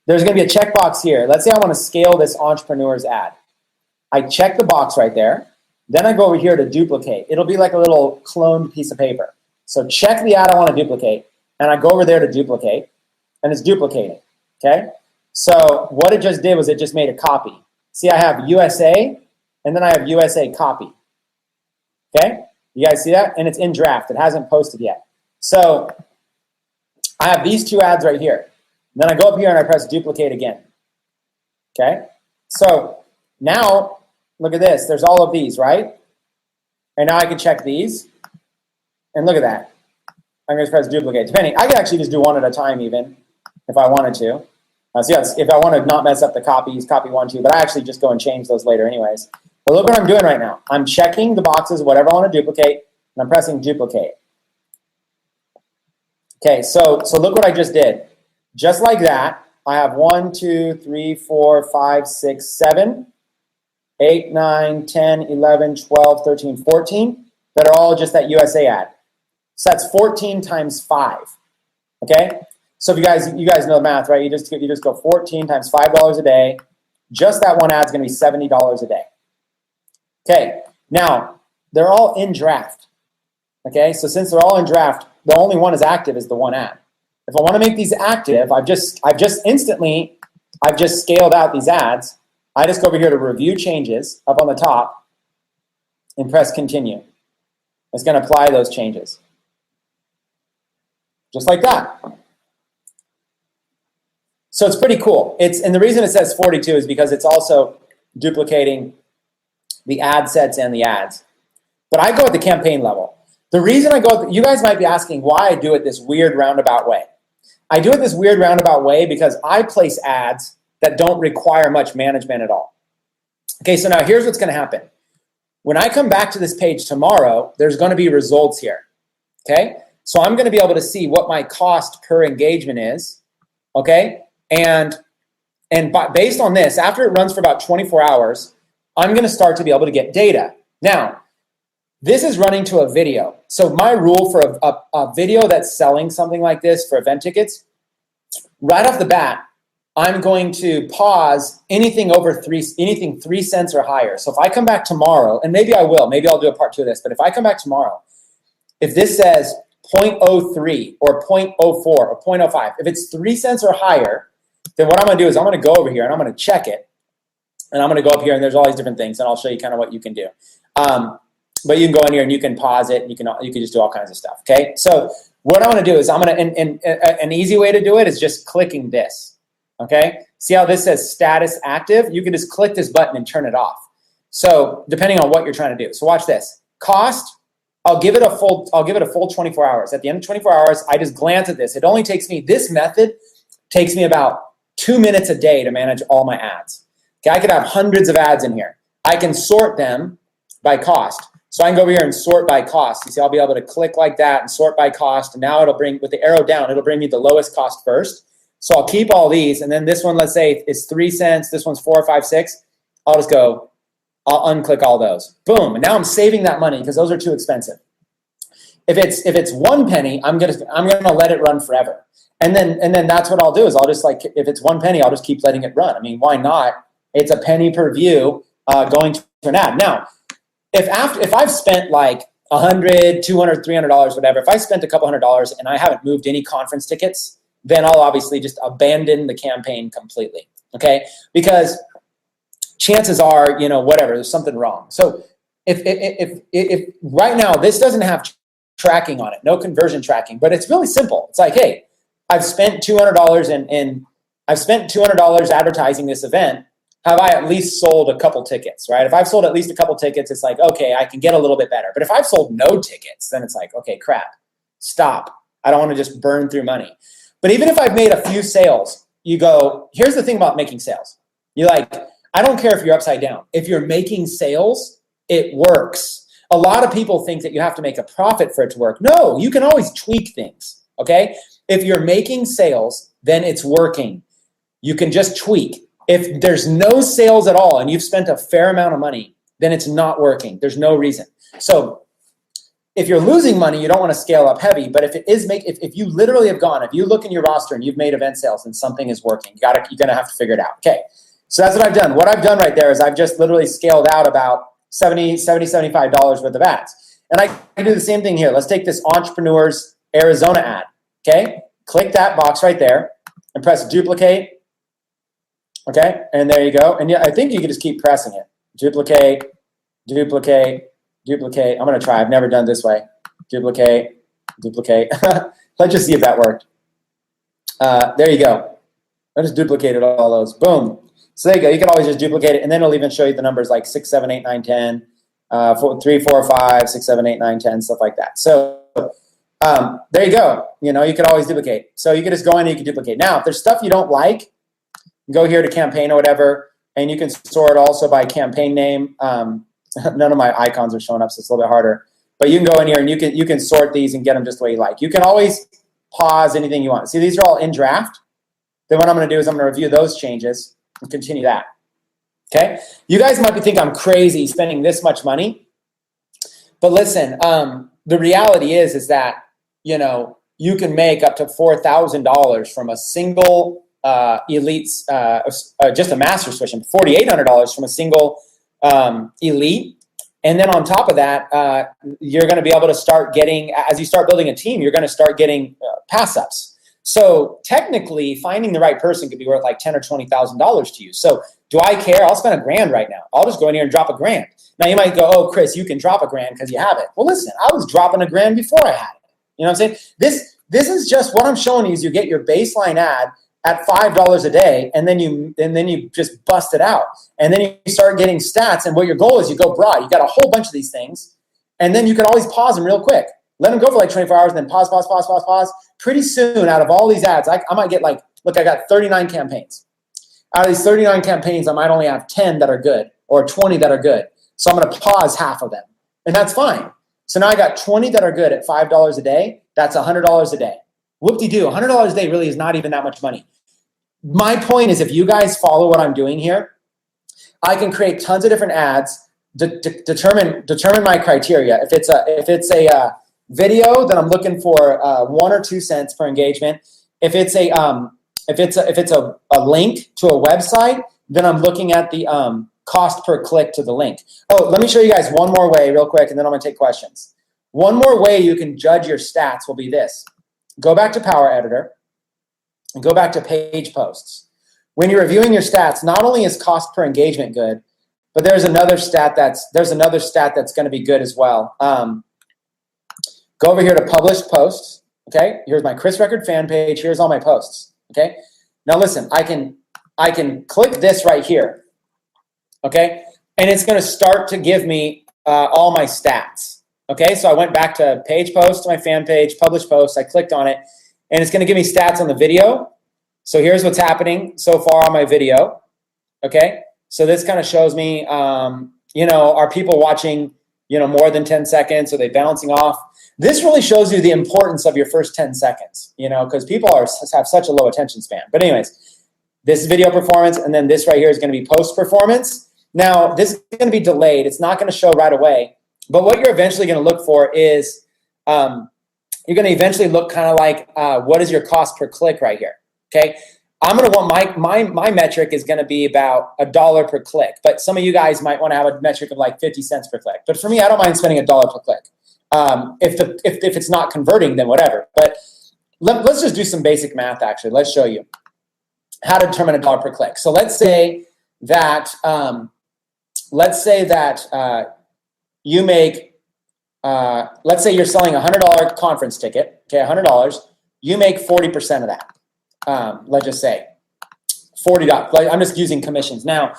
Speaker 1: There's going to be a checkbox here. Let's say I want to scale this Entrepreneurs ad. I check the box right there. Then I go over here to duplicate. It'll be like a little cloned piece of paper. So check the ad I want to duplicate, and I go over there to duplicate, and it's duplicating, okay? So what it just did was it just made a copy. See, I have USA, and then I have USA copy, okay? You guys see that? And it's in draft. It hasn't posted yet. So I have these 2 ads right here. Then I go up here and I press duplicate again, okay? So now, look at this. There's all of these, right? And now I can check these. And look at that. I'm going to press duplicate. Depending, I could actually just do one at a time even if I wanted to. So if I want to not mess up the copies, copy 1, 2, but I actually just go and change those later anyways. But look what I'm doing right now. I'm checking the boxes, whatever I want to duplicate, and I'm pressing duplicate. Okay, so look what I just did. Just like that, I have 1, 2, 3, 4, 5, 6, 7, 8, 9, 10, 11, 12, 13, 14 that are all just that USA ad. So that's 14 times 5. Okay? So if you guys know the math, right? You just go 14 times $5 a day. Just that one ad is going to be $70 a day. Okay. Now, they're all in draft. Okay? So since they're all in draft, the only one is active is the one ad. If I want to make these active, I've just scaled out these ads. I just go over here to review changes up on the top and press continue. It's going to apply those changes. Just like that. So it's pretty cool. And the reason it says 42 is because it's also duplicating the ad sets and the ads. But I go at the campaign level. The reason I go, you guys might be asking why I do it this weird roundabout way. I do it this weird roundabout way because I place ads that don't require much management at all. Okay, so now here's what's going to happen. When I come back to this page tomorrow, there's going to be results here. Okay, so I'm going to be able to see what my cost per engagement is. Okay, and based on this, after it runs for about 24 hours, I'm going to start to be able to get data. Now, this is running to a video. So my rule for a video that's selling something like this for event tickets, right off the bat, I'm going to pause anything 3 cents or higher. So if I come back tomorrow, and maybe I will, maybe I'll do a part 2 of this, but if I come back tomorrow, if this says 0.03 or 0.04 or 0.05, if it's 3 cents or higher, then what I'm going to do is I'm going to go over here and I'm going to check it. And I'm going to go up here and there's all these different things, and I'll show you kind of what you can do. But you can go in here and you can pause it. And you can just do all kinds of stuff. Okay. So what I'm going to do is an easy way to do it is just clicking this. Okay. See how this says status active? You can just click this button and turn it off. So depending on what you're trying to do. So watch this. Cost. I'll give it a full 24 hours. At the end of 24 hours, I just glance at this. It only takes me, this method takes me about 2 minutes a day to manage all my ads. Okay. I could have hundreds of ads in here. I can sort them by cost. So I can go over here and sort by cost. You see, I'll be able to click like that and sort by cost. And now it'll bring, with the arrow down, it'll bring me the lowest cost first. So I'll keep all these. And then this one, let's say is 3 cents. This one's 4 or 5, 6. I'll unclick all those. Boom. And now I'm saving that money because those are too expensive. If it's 1 penny, I'm gonna let it run forever. And then that's what I'll do is I'll just if it's 1 penny, I'll just keep letting it run. I mean, why not? It's a penny per view going to an ad. Now, if I've spent like $100, $200, $300, whatever, if I spent a couple $100 and I haven't moved any conference tickets, then I'll obviously just abandon the campaign completely. Okay, because chances are, whatever, there's something wrong. So if right now this doesn't have tracking on it, no conversion tracking, but it's really simple. It's like, hey, I've spent $200 I've spent $200 advertising this event. Have I at least sold a couple tickets, right? If I've sold at least a couple tickets, it's like, okay, I can get a little bit better. But if I've sold no tickets, then it's like, okay, crap, stop. I don't want to just burn through money. But even if I've made a few sales, you go, here's the thing about making sales. You like, I don't care if you're upside down. If you're making sales, it works. A lot of people think that you have to make a profit for it to work. No, you can always tweak things, okay? If you're making sales, then it's working. You can just tweak. If there's no sales at all and you've spent a fair amount of money, then it's not working. There's no reason. So if you're losing money, you don't want to scale up heavy. But if it is if you literally have gone, if you look in your roster and you've made event sales and something is working, you're gonna have to figure it out. Okay. So that's what I've done. What I've done right there is I've just literally scaled out about $75 worth of ads. And I can do the same thing here. Let's take this Entrepreneurs Arizona ad. Okay. Click that box right there and press duplicate. Okay, and there you go. And yeah, I think you can just keep pressing it. Duplicate, duplicate, duplicate. I'm going to try. I've never done it this way. Duplicate, duplicate. Let's just see if that worked. There you go. I just duplicated all those. Boom. So there you go. You can always just duplicate it, and then it'll even show you the numbers like 6, 7, 8, 9, 10, 3, 4, 5, 6, 7, 8, 9, 10, stuff like that. So there you go. You know, you can always duplicate. So you can just go in and you can duplicate. Now, if there's stuff you don't like, go here to campaign or whatever, and you can sort also by campaign name. None of my icons are showing up, so it's a little bit harder. But you can go in here and you can sort these and get them just the way you like. You can always pause anything you want. See, these are all in draft. Then what I'm going to do is I'm going to review those changes and continue that. Okay? You guys might be thinking I'm crazy spending this much money. But listen, the reality is that, you know, you can make up to $4,000 from a single elites, just a master switch, and $4,800 from a single elite. And then on top of that, you're going to be able to start getting, as you start building a team, you're going to start getting pass ups. So technically, finding the right person could be worth like $10,000 or $20,000 to you. So do I care? I'll spend $1,000 right now. I'll just go in here and drop $1,000. Now you might go, oh, Chris, you can drop $1,000 because you have it. Well, listen, I was dropping $1,000 before I had it. You know what I'm saying? This is just what I'm showing you is you get your baseline ad at $5 a day, and then you just bust it out, and then you start getting stats. And what your goal is, you go broad. You got a whole bunch of these things, and then you can always pause them real quick. Let them go for like 24 hours, and then pause. Pretty soon, out of all these ads, I might get like, look, I got 39 campaigns. Out of these 39 campaigns, I might only have 10 that are good or 20 that are good. So I'm going to pause half of them, and that's fine. So now I got 20 that are good at $5 a day. That's $100 a day. Whoop-de-doo, $100 a day really is not even that much money. My point is, if you guys follow what I'm doing here, I can create tons of different ads, determine my criteria. If it's a video, then I'm looking for 1 or 2 cents per engagement. If it's a link to a website, then I'm looking at the cost per click to the link. Oh, let me show you guys one more way real quick, and then I'm going to take questions. One more way you can judge your stats will be this. Go back to Power Editor. And go back to page posts. When you're reviewing your stats, not only is cost per engagement good, but there's another stat that's going to be good as well. Go over here to published posts. Okay, here's my Chris Record fan page. Here's all my posts. Okay, now listen, I can click this right here. Okay, and it's going to start to give me all my stats. Okay, so I went back to page post, to my fan page, published posts. I clicked on it. And it's going to give me stats on the video. So here's what's happening so far on my video. Okay. So this kind of shows me, you know, are people watching, you know, more than 10 seconds? Are they bouncing off? This really shows you the importance of your first 10 seconds, you know, because people have such a low attention span. But anyways, this is video performance. And then this right here is going to be post performance. Now, this is going to be delayed. It's not going to show right away. But what you're eventually going to look for is, you're going to eventually look kind of like, what is your cost per click right here? Okay. I'm going to want my metric is going to be about $1 per click, but some of you guys might want to have a metric of like 50 cents per click. But for me, I don't mind spending $1 per click. If it's not converting, then whatever. But let's just do some basic math. Actually, let's show you how to determine $1 per click. So let's say that you make let's say you're selling a $100 conference ticket, okay, $100, you make 40% of that. Let's just say $40. Like, I'm just using commissions. Now,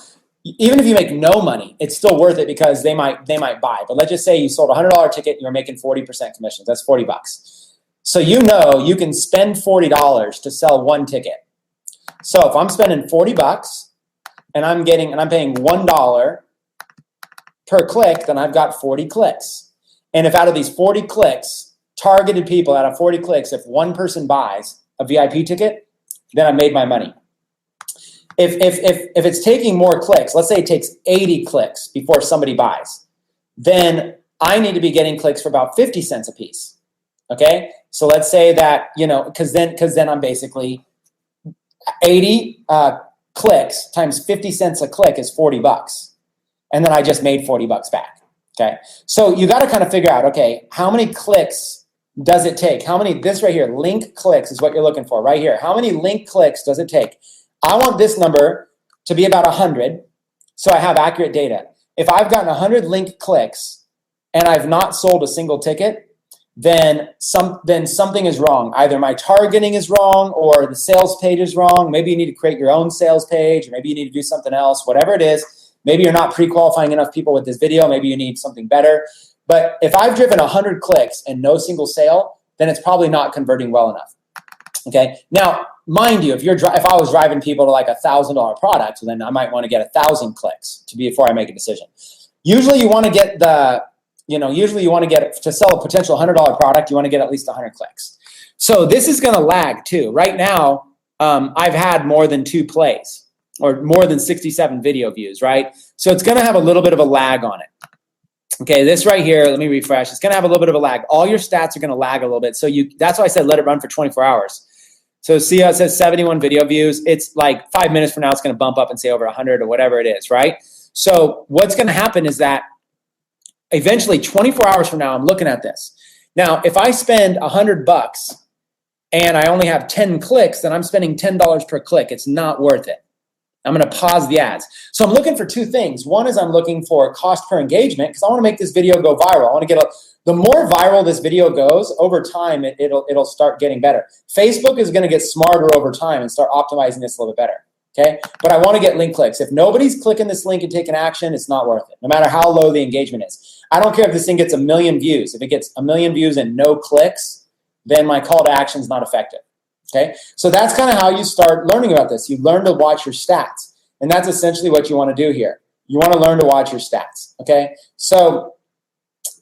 Speaker 1: even if you make no money, it's still worth it because they might buy. But let's just say you sold a $100 ticket and you're making 40% commissions. That's $40. So you know you can spend $40 to sell one ticket. So if I'm spending $40 and I'm paying $1 per click, then I've got 40 clicks. And if out of these 40 clicks, targeted people out of 40 clicks, if one person buys a VIP ticket, then I've made my money. If it's taking more clicks, let's say it takes 80 clicks before somebody buys, then I need to be getting clicks for about 50 cents a piece. Okay? So let's say that, because then I'm basically 80 clicks times 50 cents a click is $40. And then I just made $40 back. Okay? So you got to kind of figure out, okay, how many clicks does it take? This right here, link clicks is what you're looking for right here. How many link clicks does it take? I want this number to be about 100 so I have accurate data. If I've gotten 100 link clicks and I've not sold a single ticket, then something is wrong. Either my targeting is wrong or the sales page is wrong. Maybe you need to create your own sales page, or maybe you need to do something else, whatever it is. Maybe you're not pre-qualifying enough people with this video. Maybe you need something better. But if I've driven 100 clicks and no single sale, then it's probably not converting well enough. Okay. Now, mind you, if I was driving people to like $1,000 product, then I might want to get 1,000 clicks before I make a decision. Usually you want to get to sell a potential $100 product, you want to get at least 100 clicks. So this is going to lag too. Right now, I've had more than 2 plays or more than 67 video views, right? So it's going to have a little bit of a lag on it. Okay, this right here, let me refresh. It's going to have a little bit of a lag. All your stats are going to lag a little bit. So that's why I said let it run for 24 hours. So see how it says 71 video views? It's like 5 minutes from now, it's going to bump up and say over 100 or whatever it is, right? So what's going to happen is that eventually 24 hours from now, I'm looking at this. Now, if I spend $100 and I only have 10 clicks, then I'm spending $10 per click. It's not worth it. I'm going to pause the ads. So I'm looking for 2 things. One is I'm looking for cost per engagement because I want to make this video go viral. I want to get the more viral this video goes, over time, it'll start getting better. Facebook is going to get smarter over time and start optimizing this a little bit better. Okay, but I want to get link clicks. If nobody's clicking this link and taking action, it's not worth it, no matter how low the engagement is. I don't care if this thing gets 1 million views. If it gets 1 million views and no clicks, then my call to action is not effective. Okay, so that's kind of how you start learning about this. You learn to watch your stats, and that's essentially what you want to do here. You want to learn to watch your stats. Okay, so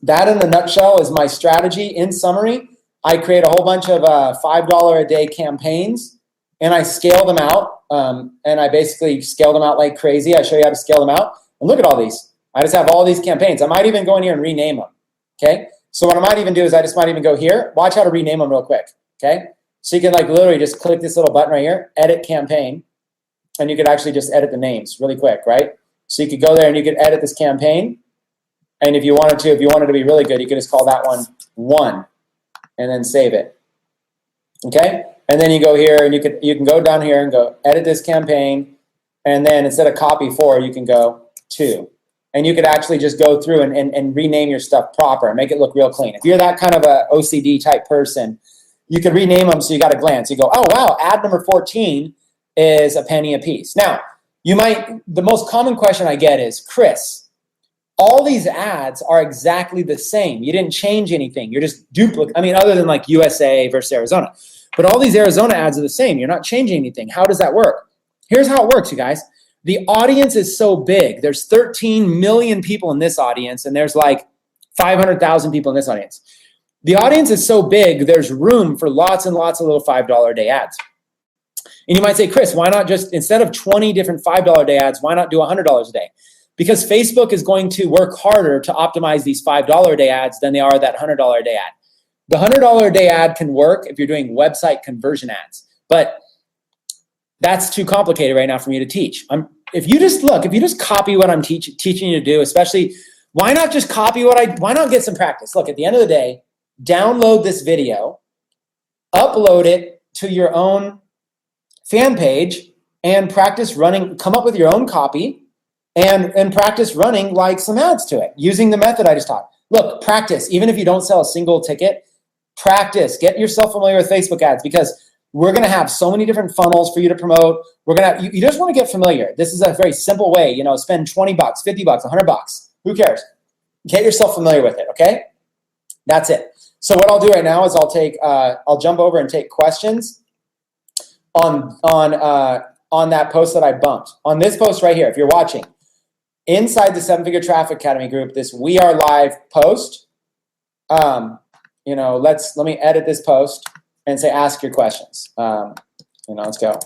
Speaker 1: that in a nutshell is my strategy. In summary, I create a whole bunch of $5 a day campaigns, and I scale them out. And I basically scale them out like crazy. I show you how to scale them out. And look at all these. I just have all these campaigns. I might even go in here and rename them. Okay. So what I might even do is I just might even go here. Watch how to rename them real quick. Okay. So you can like literally just click this little button right here, edit campaign. And you could actually just edit the names really quick, right? So you could go there and you could edit this campaign. And if you wanted to be really good, you could just call that one 1 and then save it. Okay. And then you go here and you can go down here and go edit this campaign. And then instead of copy 4, you can go 2. And you could actually just go through and rename your stuff proper and make it look real clean. If you're that kind of a OCD type person, you can rename them so you got a glance. You go, oh, wow, ad number 14 is a penny a piece. Now, the most common question I get is, Chris, all these ads are exactly the same. You didn't change anything. You're just other than like USA versus Arizona. But all these Arizona ads are the same. You're not changing anything. How does that work? Here's how it works, you guys. The audience is so big. There's 13 million people in this audience, and there's like 500,000 people in this audience. The audience is so big, there's room for lots and lots of little $5 a day ads. And you might say, Chris, why not just, instead of 20 different $5 a day ads, why not do $100 a day? Because Facebook is going to work harder to optimize these $5 a day ads than they are that $100 a day ad. The $100 a day ad can work if you're doing website conversion ads, but that's too complicated right now for me to teach. If you just copy what I'm teaching you to do, especially, why not just why not get some practice? Look, at the end of the day, download this video, upload it to your own fan page, and practice running, come up with your own copy, and practice running like some ads to it using the method I just taught. Look, practice. Even if you don't sell a single ticket, practice. Get yourself familiar with Facebook ads, because we're going to have so many different funnels for you to promote. We're going to, you just want to get familiar. This is a very simple way, spend 20 bucks, 50 bucks, 100 bucks. Who cares? Get yourself familiar with it. Okay. That's it. So what I'll do right now is I'll jump over and take questions on that post that I bumped. On this post right here, if you're watching, inside the 7-Figure Traffic Academy group, this We Are Live post, let me edit this post and say, ask your questions. Let's go.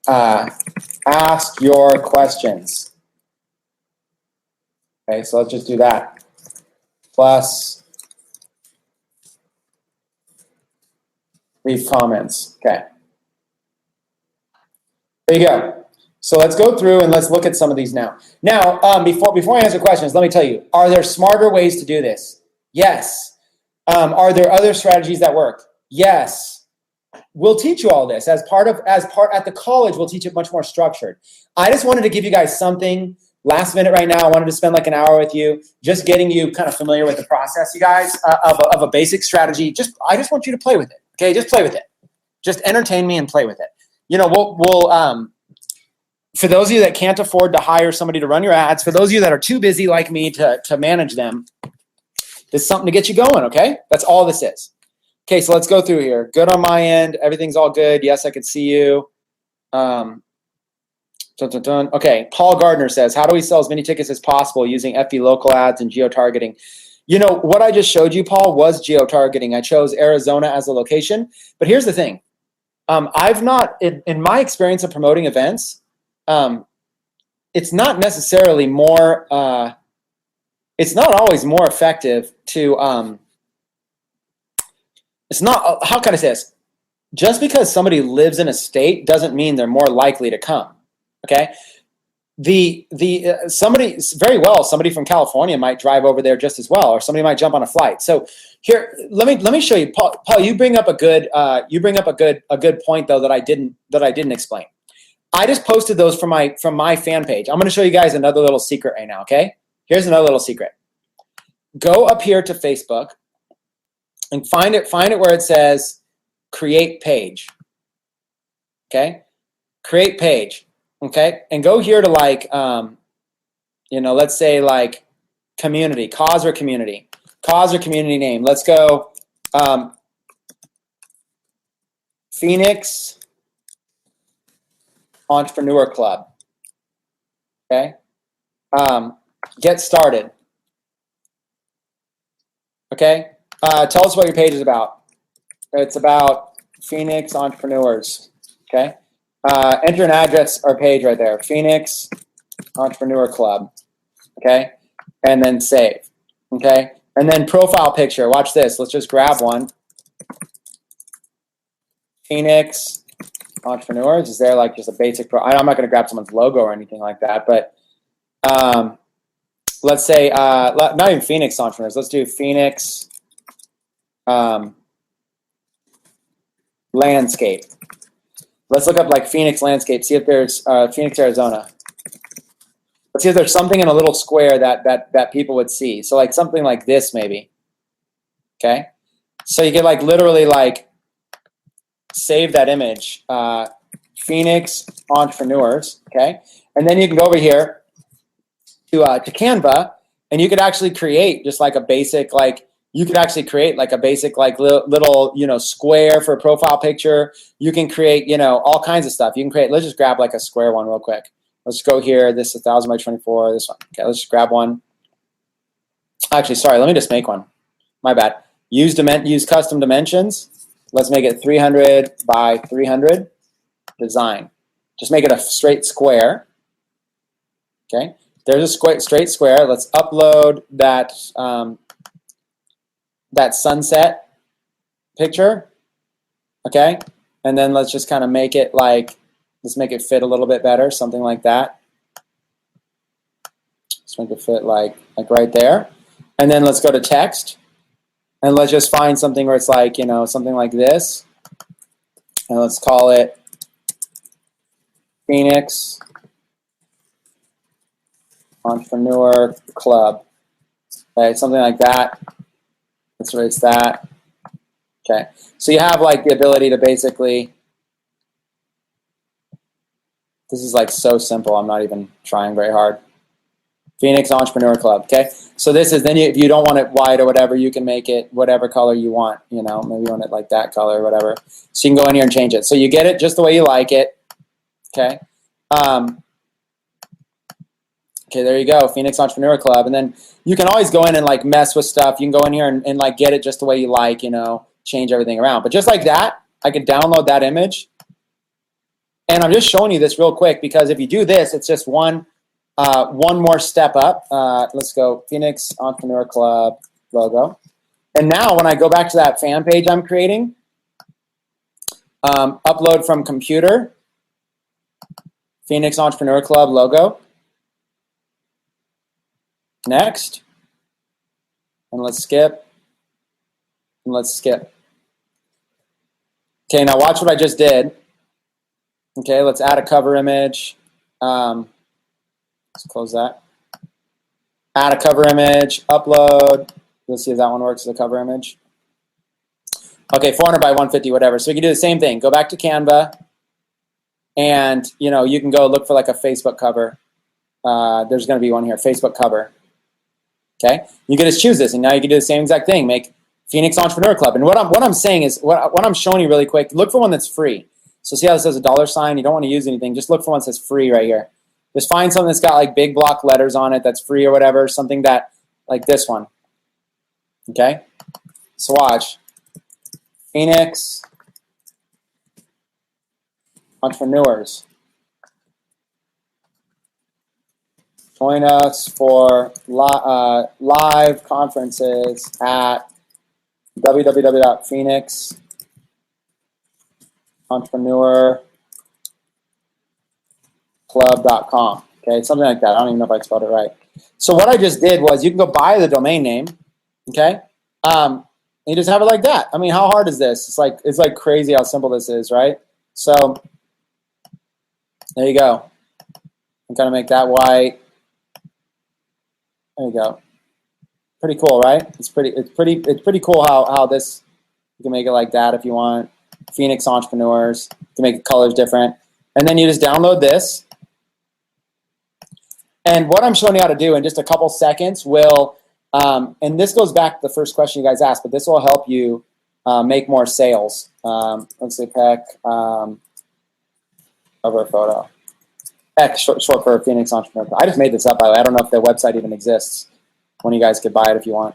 Speaker 1: Ask your questions. Okay, so let's just do that. Plus, leave comments. Okay. There you go. So let's go through and let's look at some of these now. Now, before I answer questions, let me tell you, are there smarter ways to do this? Yes. Are there other strategies that work? Yes. We'll teach you all this as part at the college. We'll teach it much more structured. I just wanted to give you guys something last minute right now. I wanted to spend like an hour with you, just getting you kind of familiar with the process, you guys, of a basic strategy. I just want you to play with it. Okay, just play with it. Just entertain me and play with it. We'll for those of you that can't afford to hire somebody to run your ads, for those of you that are too busy like me to manage them, this is something to get you going, okay? That's all this is. Okay, so let's go through here. Good on my end. Everything's all good. Yes, I can see you. Okay, Paul Gardner says, how do we sell as many tickets as possible using FB local ads and geo-targeting? What I just showed you, Paul, was geo-targeting. I chose Arizona as a location. But here's the thing. I've not, in my experience of promoting events, it's not necessarily more, it's not always more effective to, it's not, how can I say this? Just because somebody lives in a state doesn't mean they're more likely to come, okay? Somebody from California might drive over there just as well, or somebody might jump on a flight. So here, let me show you, Paul. You bring up a good point though that I didn't explain. I just posted those from my fan page. I'm going to show you guys another little secret right now. Okay, here's another little secret. Go up here to Facebook and find it where it says create page. Okay, create page. Okay, and go here to let's say like community, cause or community name. Let's go Phoenix Entrepreneur Club. Okay, get started. Okay, tell us what your page is about. It's about Phoenix entrepreneurs. Okay. Enter an address or page right there, Phoenix Entrepreneur Club, okay? And then save, okay? And then profile picture, watch this. Let's just grab one. Phoenix Entrepreneurs, is there like just a basic, I'm not gonna grab someone's logo or anything like that, but let's say, not even Phoenix Entrepreneurs, let's do Phoenix Landscape. Let's look up like Phoenix Landscape, see if there's Phoenix, Arizona. Let's see if there's something in a little square that people would see. So like something like this maybe, okay? So you can like literally like save that image, Phoenix Entrepreneurs, okay? And then you can go over here to Canva, and you could actually create just like a basic little square for a profile picture. You can create all kinds of stuff. You can create. Let's just grab like a square one real quick. Let's go here. This is 1000 by 24. This one. Okay, let's just grab one. Actually, sorry. Let me just make one. My bad. Use custom dimensions. Let's make it 300 by 300. Design. Just make it a straight square. Okay. There's a straight square. Let's upload that. That sunset picture, okay? And then let's just kind of make it let's make it fit a little bit better, something like that. Let's make it fit like right there. And then let's go to text, and let's just find something where it's like, something like this. And let's call it Phoenix Entrepreneur Club. Okay, something like that. Let's erase that. Okay, so you have like the ability to basically, this is like so simple, I'm not even trying very hard. Phoenix Entrepreneur Club, okay? So this is, then if you don't want it white or whatever, you can make it whatever color you want, you know, maybe you want it like that color or whatever. So you can go in here and change it. So you get it just the way you like it, okay? Okay, there you go, Phoenix Entrepreneur Club. And then you can always go in and like mess with stuff. You can go in here and like get it just the way you like, you know, change everything around. But just like that, I could download that image. And I'm just showing you this real quick because if you do this, it's just one more step up. Let's go Phoenix Entrepreneur Club logo. And now when I go back to that fan page I'm creating, upload from computer, Phoenix Entrepreneur Club logo. Next. And let's skip. And let's skip. Okay, now watch what I just did. Okay, let's add a cover image. Let's close that. Add a cover image, upload. Let's see if that one works as a cover image. Okay, 400 by 150, whatever. So you can do the same thing. Go back to Canva, and you know you can go look for like a Facebook cover. There's going to be one here, Facebook cover. Okay, you can just choose this, and now you can do the same exact thing. Make Phoenix Entrepreneur Club. And what I'm saying is, what I'm showing you really quick. Look for one that's free. So see how this says a $sign? You don't want to use anything. Just look for one that says free right here. Just find something that's got like big block letters on it that's free or whatever. Something that like this one. Okay, so watch. Phoenix Entrepreneurs. Join us for live conferences at www.phoenixentrepreneurclub.com. Okay, something like that. I don't even know if I spelled it right. So what I just did was you can go buy the domain name. Okay, you just have it like that. I mean, how hard is this? It's like crazy how simple this is, right? So there you go. I'm gonna make that white. There you go. Pretty cool, right? It's pretty cool how this, you can make it like that if you want. Phoenix Entrepreneurs, to make the colors different. And then you just download this. And what I'm showing you how to do in just a couple seconds will, and this goes back to the first question you guys asked, but this will help you make more sales. Let's say PEC, cover photo. PEC, short for Phoenix Entrepreneur. I just made this up, by the way. I don't know if the website even exists. One of you guys could buy it if you want.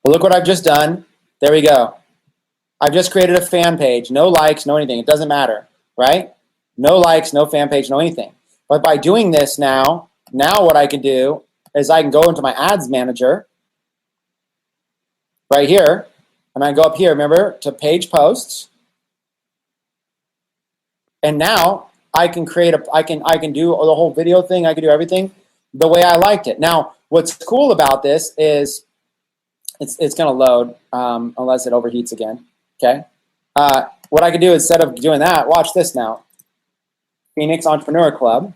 Speaker 1: But look what I've just done. There we go. I've just created a fan page. No likes, no anything. It doesn't matter, right? No likes, no fan page, no anything. But by doing this now what I can do is I can go into my ads manager right here, and I go up here, remember, to page posts. And now I can create I can do the whole video thing. I can do everything the way I liked it. Now, what's cool about this is it's going to load unless it overheats again. Okay. What I can do instead of doing that, watch this now. Phoenix Entrepreneur Club.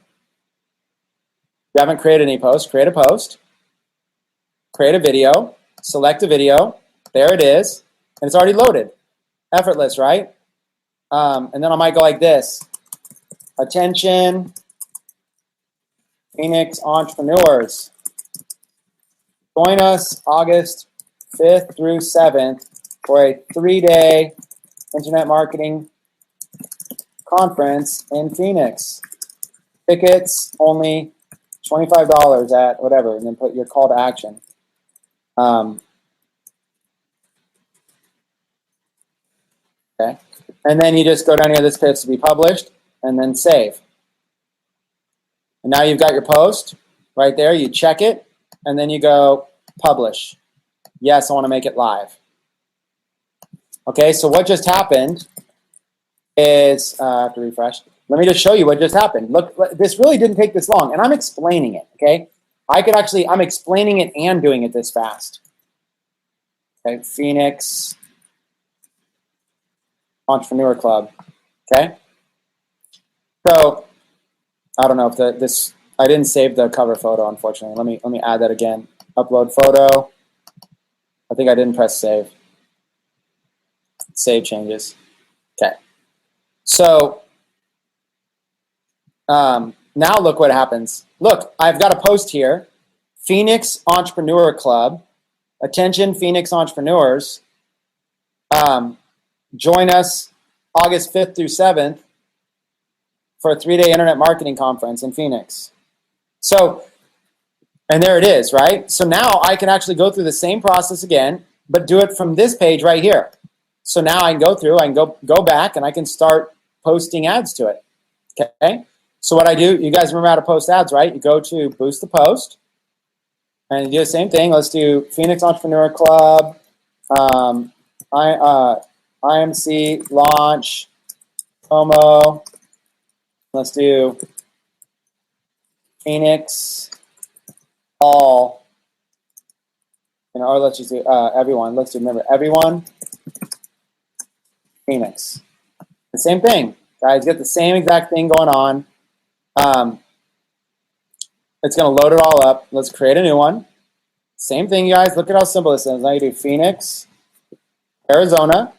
Speaker 1: If you haven't created any posts, create a post. Create a video. Select a video. There it is. And it's already loaded. Effortless, right? And then I might go like this. Attention, Phoenix entrepreneurs. Join us August 5th through 7th for a 3-day internet marketing conference in Phoenix. Tickets only $25 at whatever, and then put your call to action. Okay. And then you just go down here, this page to be published, and then save. And now you've got your post right there. You check it, and then you go publish. Yes, I want to make it live. Okay, so what just happened is, I have to refresh. Let me just show you what just happened. Look, this really didn't take this long, and I'm explaining it, okay? I'm explaining it and doing it this fast. Okay, Phoenix Entrepreneur Club, okay? So, I don't know if this I didn't save the cover photo, unfortunately. Let me add that again. Upload photo. I think I didn't press save. Save changes. Okay. So now look what happens. Look, I've got a post here. Phoenix Entrepreneur Club. Attention, Phoenix entrepreneurs. Join us August 5th through 7th for a 3-day internet marketing conference in Phoenix. So, and there it is, right? So now I can actually go through the same process again, but do it from this page right here. So now I can go through, I can go back, and I can start posting ads to it. Okay? So what I do, you guys remember how to post ads, right? You go to Boost the Post, and you do the same thing. Let's do Phoenix Entrepreneur Club, IMC launch promo. Let's do Phoenix all, or let's just do everyone. Let's do, remember, everyone Phoenix. The same thing, guys. Get the same exact thing going on. It's going to load it all up. Let's create a new one. Same thing, guys. Look at how simple this is. Now you do Phoenix, Arizona,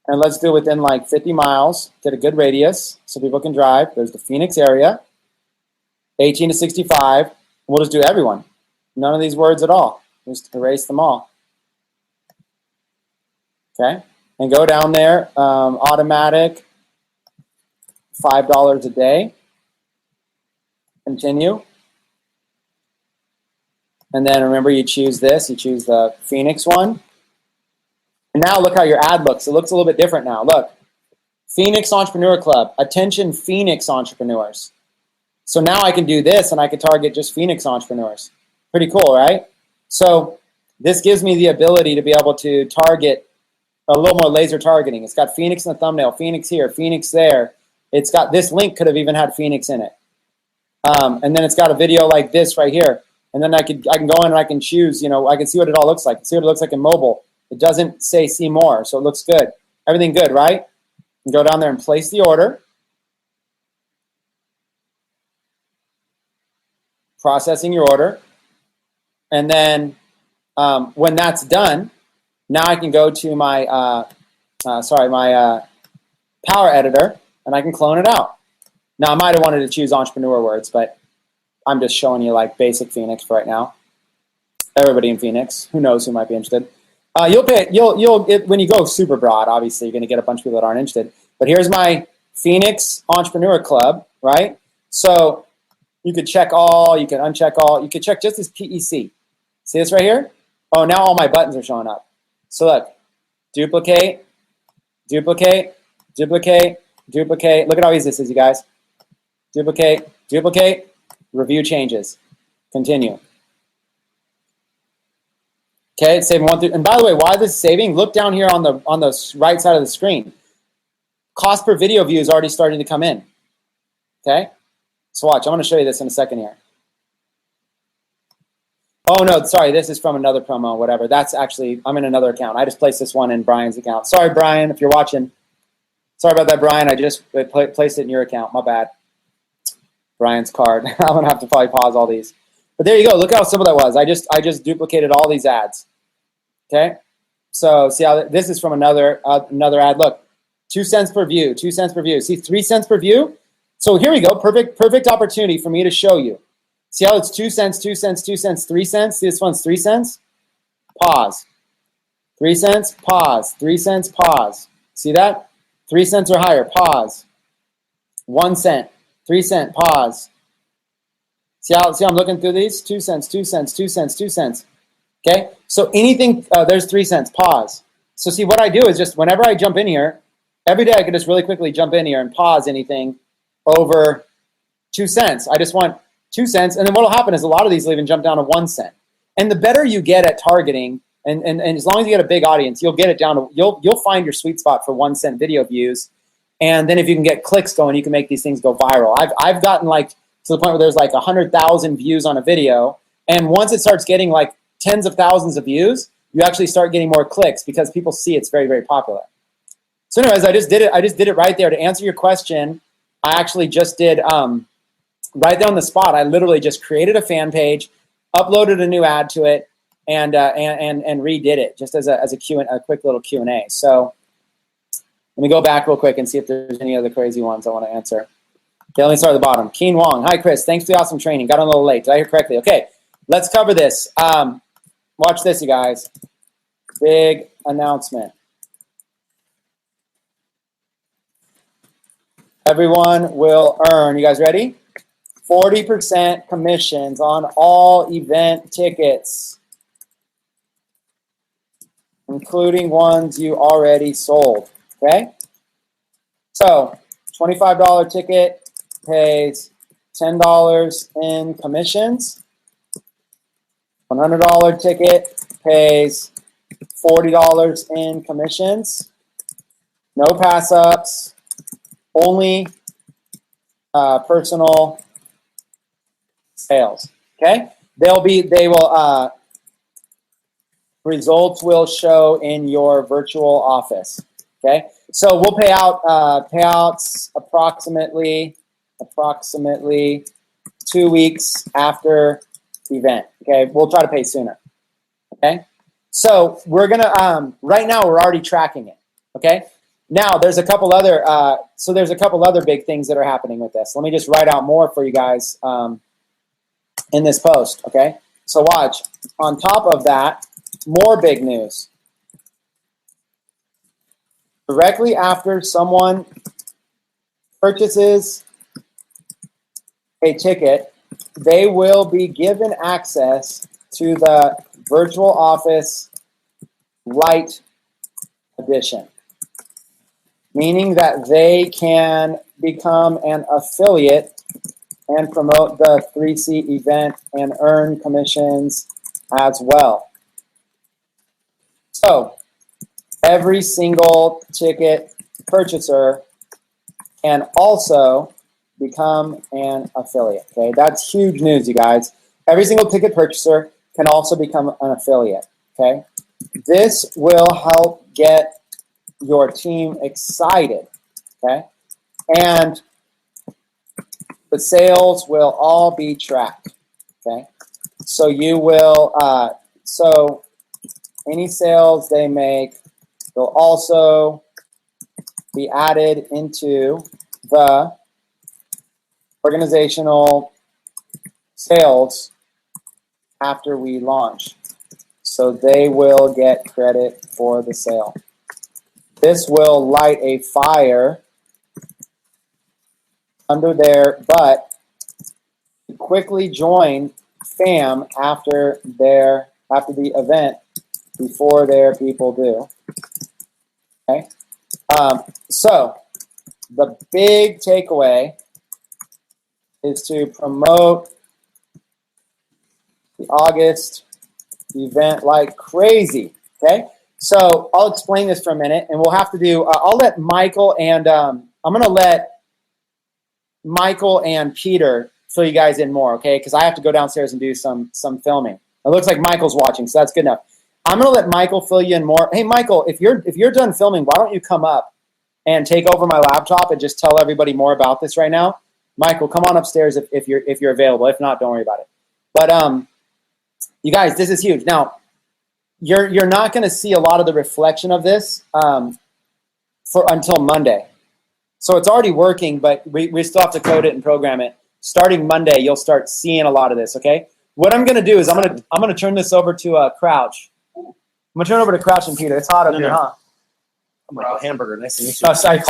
Speaker 1: and let's do it within like 50 miles. Get a good radius so people can drive. There's the Phoenix area, 18 to 65. We'll just do everyone. None of these words at all. Just erase them all. Okay? And go down there, automatic, $5 a day. Continue. And then remember, you choose this. You choose the Phoenix one. And now look how your ad looks. It looks a little bit different now. Look, Phoenix Entrepreneur Club. Attention, Phoenix entrepreneurs. So now I can do this, and I can target just Phoenix entrepreneurs. Pretty cool, right? So this gives me the ability to be able to target a little more laser targeting. It's got Phoenix in the thumbnail, Phoenix here, Phoenix there. It's got, this link could have even had Phoenix in it. And then it's got a video like this right here. And then I can go in and I can choose, I can see what it all looks like. See what it looks like in mobile. It doesn't say see more, so it looks good. Everything good, right? You go down there and place the order. Processing your order. And then when that's done, now I can go to my Power Editor, and I can clone it out. Now I might have wanted to choose entrepreneur words, but I'm just showing you like basic Phoenix for right now. Everybody in Phoenix, who knows who might be interested. When you go super broad, obviously you're going to get a bunch of people that aren't interested. But here's my Phoenix Entrepreneur Club, right? So you could check all, you can uncheck all, you could check just as PEC. See this right here? Oh, now all my buttons are showing up. So look, duplicate, duplicate, duplicate, duplicate. Look at how easy this is, you guys. Duplicate, duplicate. Review changes. Continue. Okay, it's saving 1 through. And by the way, why this is saving? Look down here on the right side of the screen. Cost per video view is already starting to come in. Okay, so watch. I'm going to show you this in a second here. Oh no, sorry. This is from another promo. Whatever. That's actually, I'm in another account. I just placed this one in Brian's account. Sorry, Brian, if you're watching. Sorry about that, Brian. I just placed it in your account. My bad. Brian's card. I'm going to have to probably pause all these. But there you go. Look how simple that was. I just duplicated all these ads. Okay? So see how this is from another ad. Look, 2 cents per view, 2 cents per view. See, 3 cents per view? So here we go. Perfect opportunity for me to show you. See how it's 2 cents, 2 cents, 2 cents, 3 cents? See, this one's 3 cents? Pause. 3 cents, pause. 3 cents, pause. See that? 3 cents or higher, pause. 1 cent. 3 cent, pause. See how I'm looking through these? 2 cents, 2 cents, 2 cents, 2 cents. Okay? So anything, there's 3 cents, pause. So see, what I do is just whenever I jump in here, every day I can just really quickly jump in here and pause anything over 2 cents. I just want 2 cents. And then what will happen is a lot of these will even jump down to 1 cent. And the better you get at targeting, and as long as you get a big audience, you'll get it down to, you'll find your sweet spot for 1 cent video views. And then if you can get clicks going, you can make these things go viral. I've gotten like to the point where there's like 100,000 views on a video. And once it starts getting like tens of thousands of views, you actually start getting more clicks because people see it's very, very popular. So anyways, I just did it right there to answer your question. I actually just did right there on the spot, I literally just created a fan page, uploaded a new ad to it, and redid it just as a quick little Q&A. So let me go back real quick and see if there's any other crazy ones I want to answer. Okay, let me start at the bottom. Keen Wong. Hi, Chris. Thanks for the awesome training. Got on a little late. Did I hear correctly? Okay, let's cover this. Watch this, you guys. Big announcement. Everyone will earn, you guys ready? 40% commissions on all event tickets, including ones you already sold, okay? So, $25 ticket pays $10 in commissions. $100 ticket pays $40 in commissions. No pass-ups, only personal sales, okay? Results will show in your virtual office, okay? So we'll pay out payouts approximately 2 weeks after the event, okay? We'll try to pay sooner, okay? So we're gonna right now we're already tracking it, okay? Now there's a couple other big things that are happening with this. Let me just write out more for you guys in this post, okay? So watch. On top of that, more big news. Directly after someone purchases a ticket, they will be given access to the Virtual Office Lite edition, meaning that they can become an affiliate and promote the 3C event and earn commissions as well. So every single ticket purchaser can also become an affiliate, okay? That's huge news, you guys. Every single ticket purchaser can also become an affiliate, okay? This will help get your team excited, okay? And the sales will all be tracked, okay? So you will, so any sales they make will also be added into the organizational sales after we launch. So they will get credit for the sale. This will light a fire under their butt to quickly join FAM after the event before their people do. Okay. So the big takeaway is to promote the August event like crazy. Okay. So I'll explain this for a minute, and we'll have to do. I'll let Michael and I'm going to let Michael and Peter fill you guys in more, okay? Because I have to go downstairs and do some filming. It looks like Michael's watching, so that's good enough. I'm going to let Michael fill you in more. Hey, Michael, if you're done filming, why don't you come up and take over my laptop and just tell everybody more about this right now? Michael, come on upstairs if you're available. If not, don't worry about it. But you guys, this is huge. Now, you're not going to see a lot of the reflection of this until Monday. So it's already working, but we still have to code it and program it. Starting Monday, you'll start seeing a lot of this, okay? What I'm going to do is I'm going to turn this over to Crouch. I'm going to turn it over to Crouch and Peter. It's hot up here, huh?
Speaker 2: I'm like a hamburger. Nice to meet you.
Speaker 1: Oh, sorry,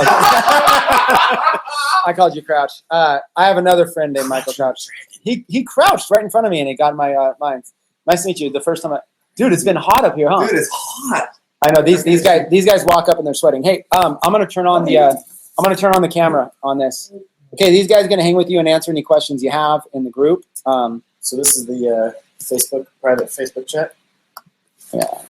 Speaker 1: I called you Crouch. I have another friend named Michael Crouch. He crouched right in front of me, and he got my mind. Nice to meet you. The first time dude, it's been hot up here, huh?
Speaker 2: Dude, it's hot.
Speaker 1: I know these guys walk up and they're sweating. Hey, I'm going to turn on the camera on this. Okay, these guys are going to hang with you and answer any questions you have in the group.
Speaker 2: So this is the private Facebook chat?
Speaker 1: Yeah.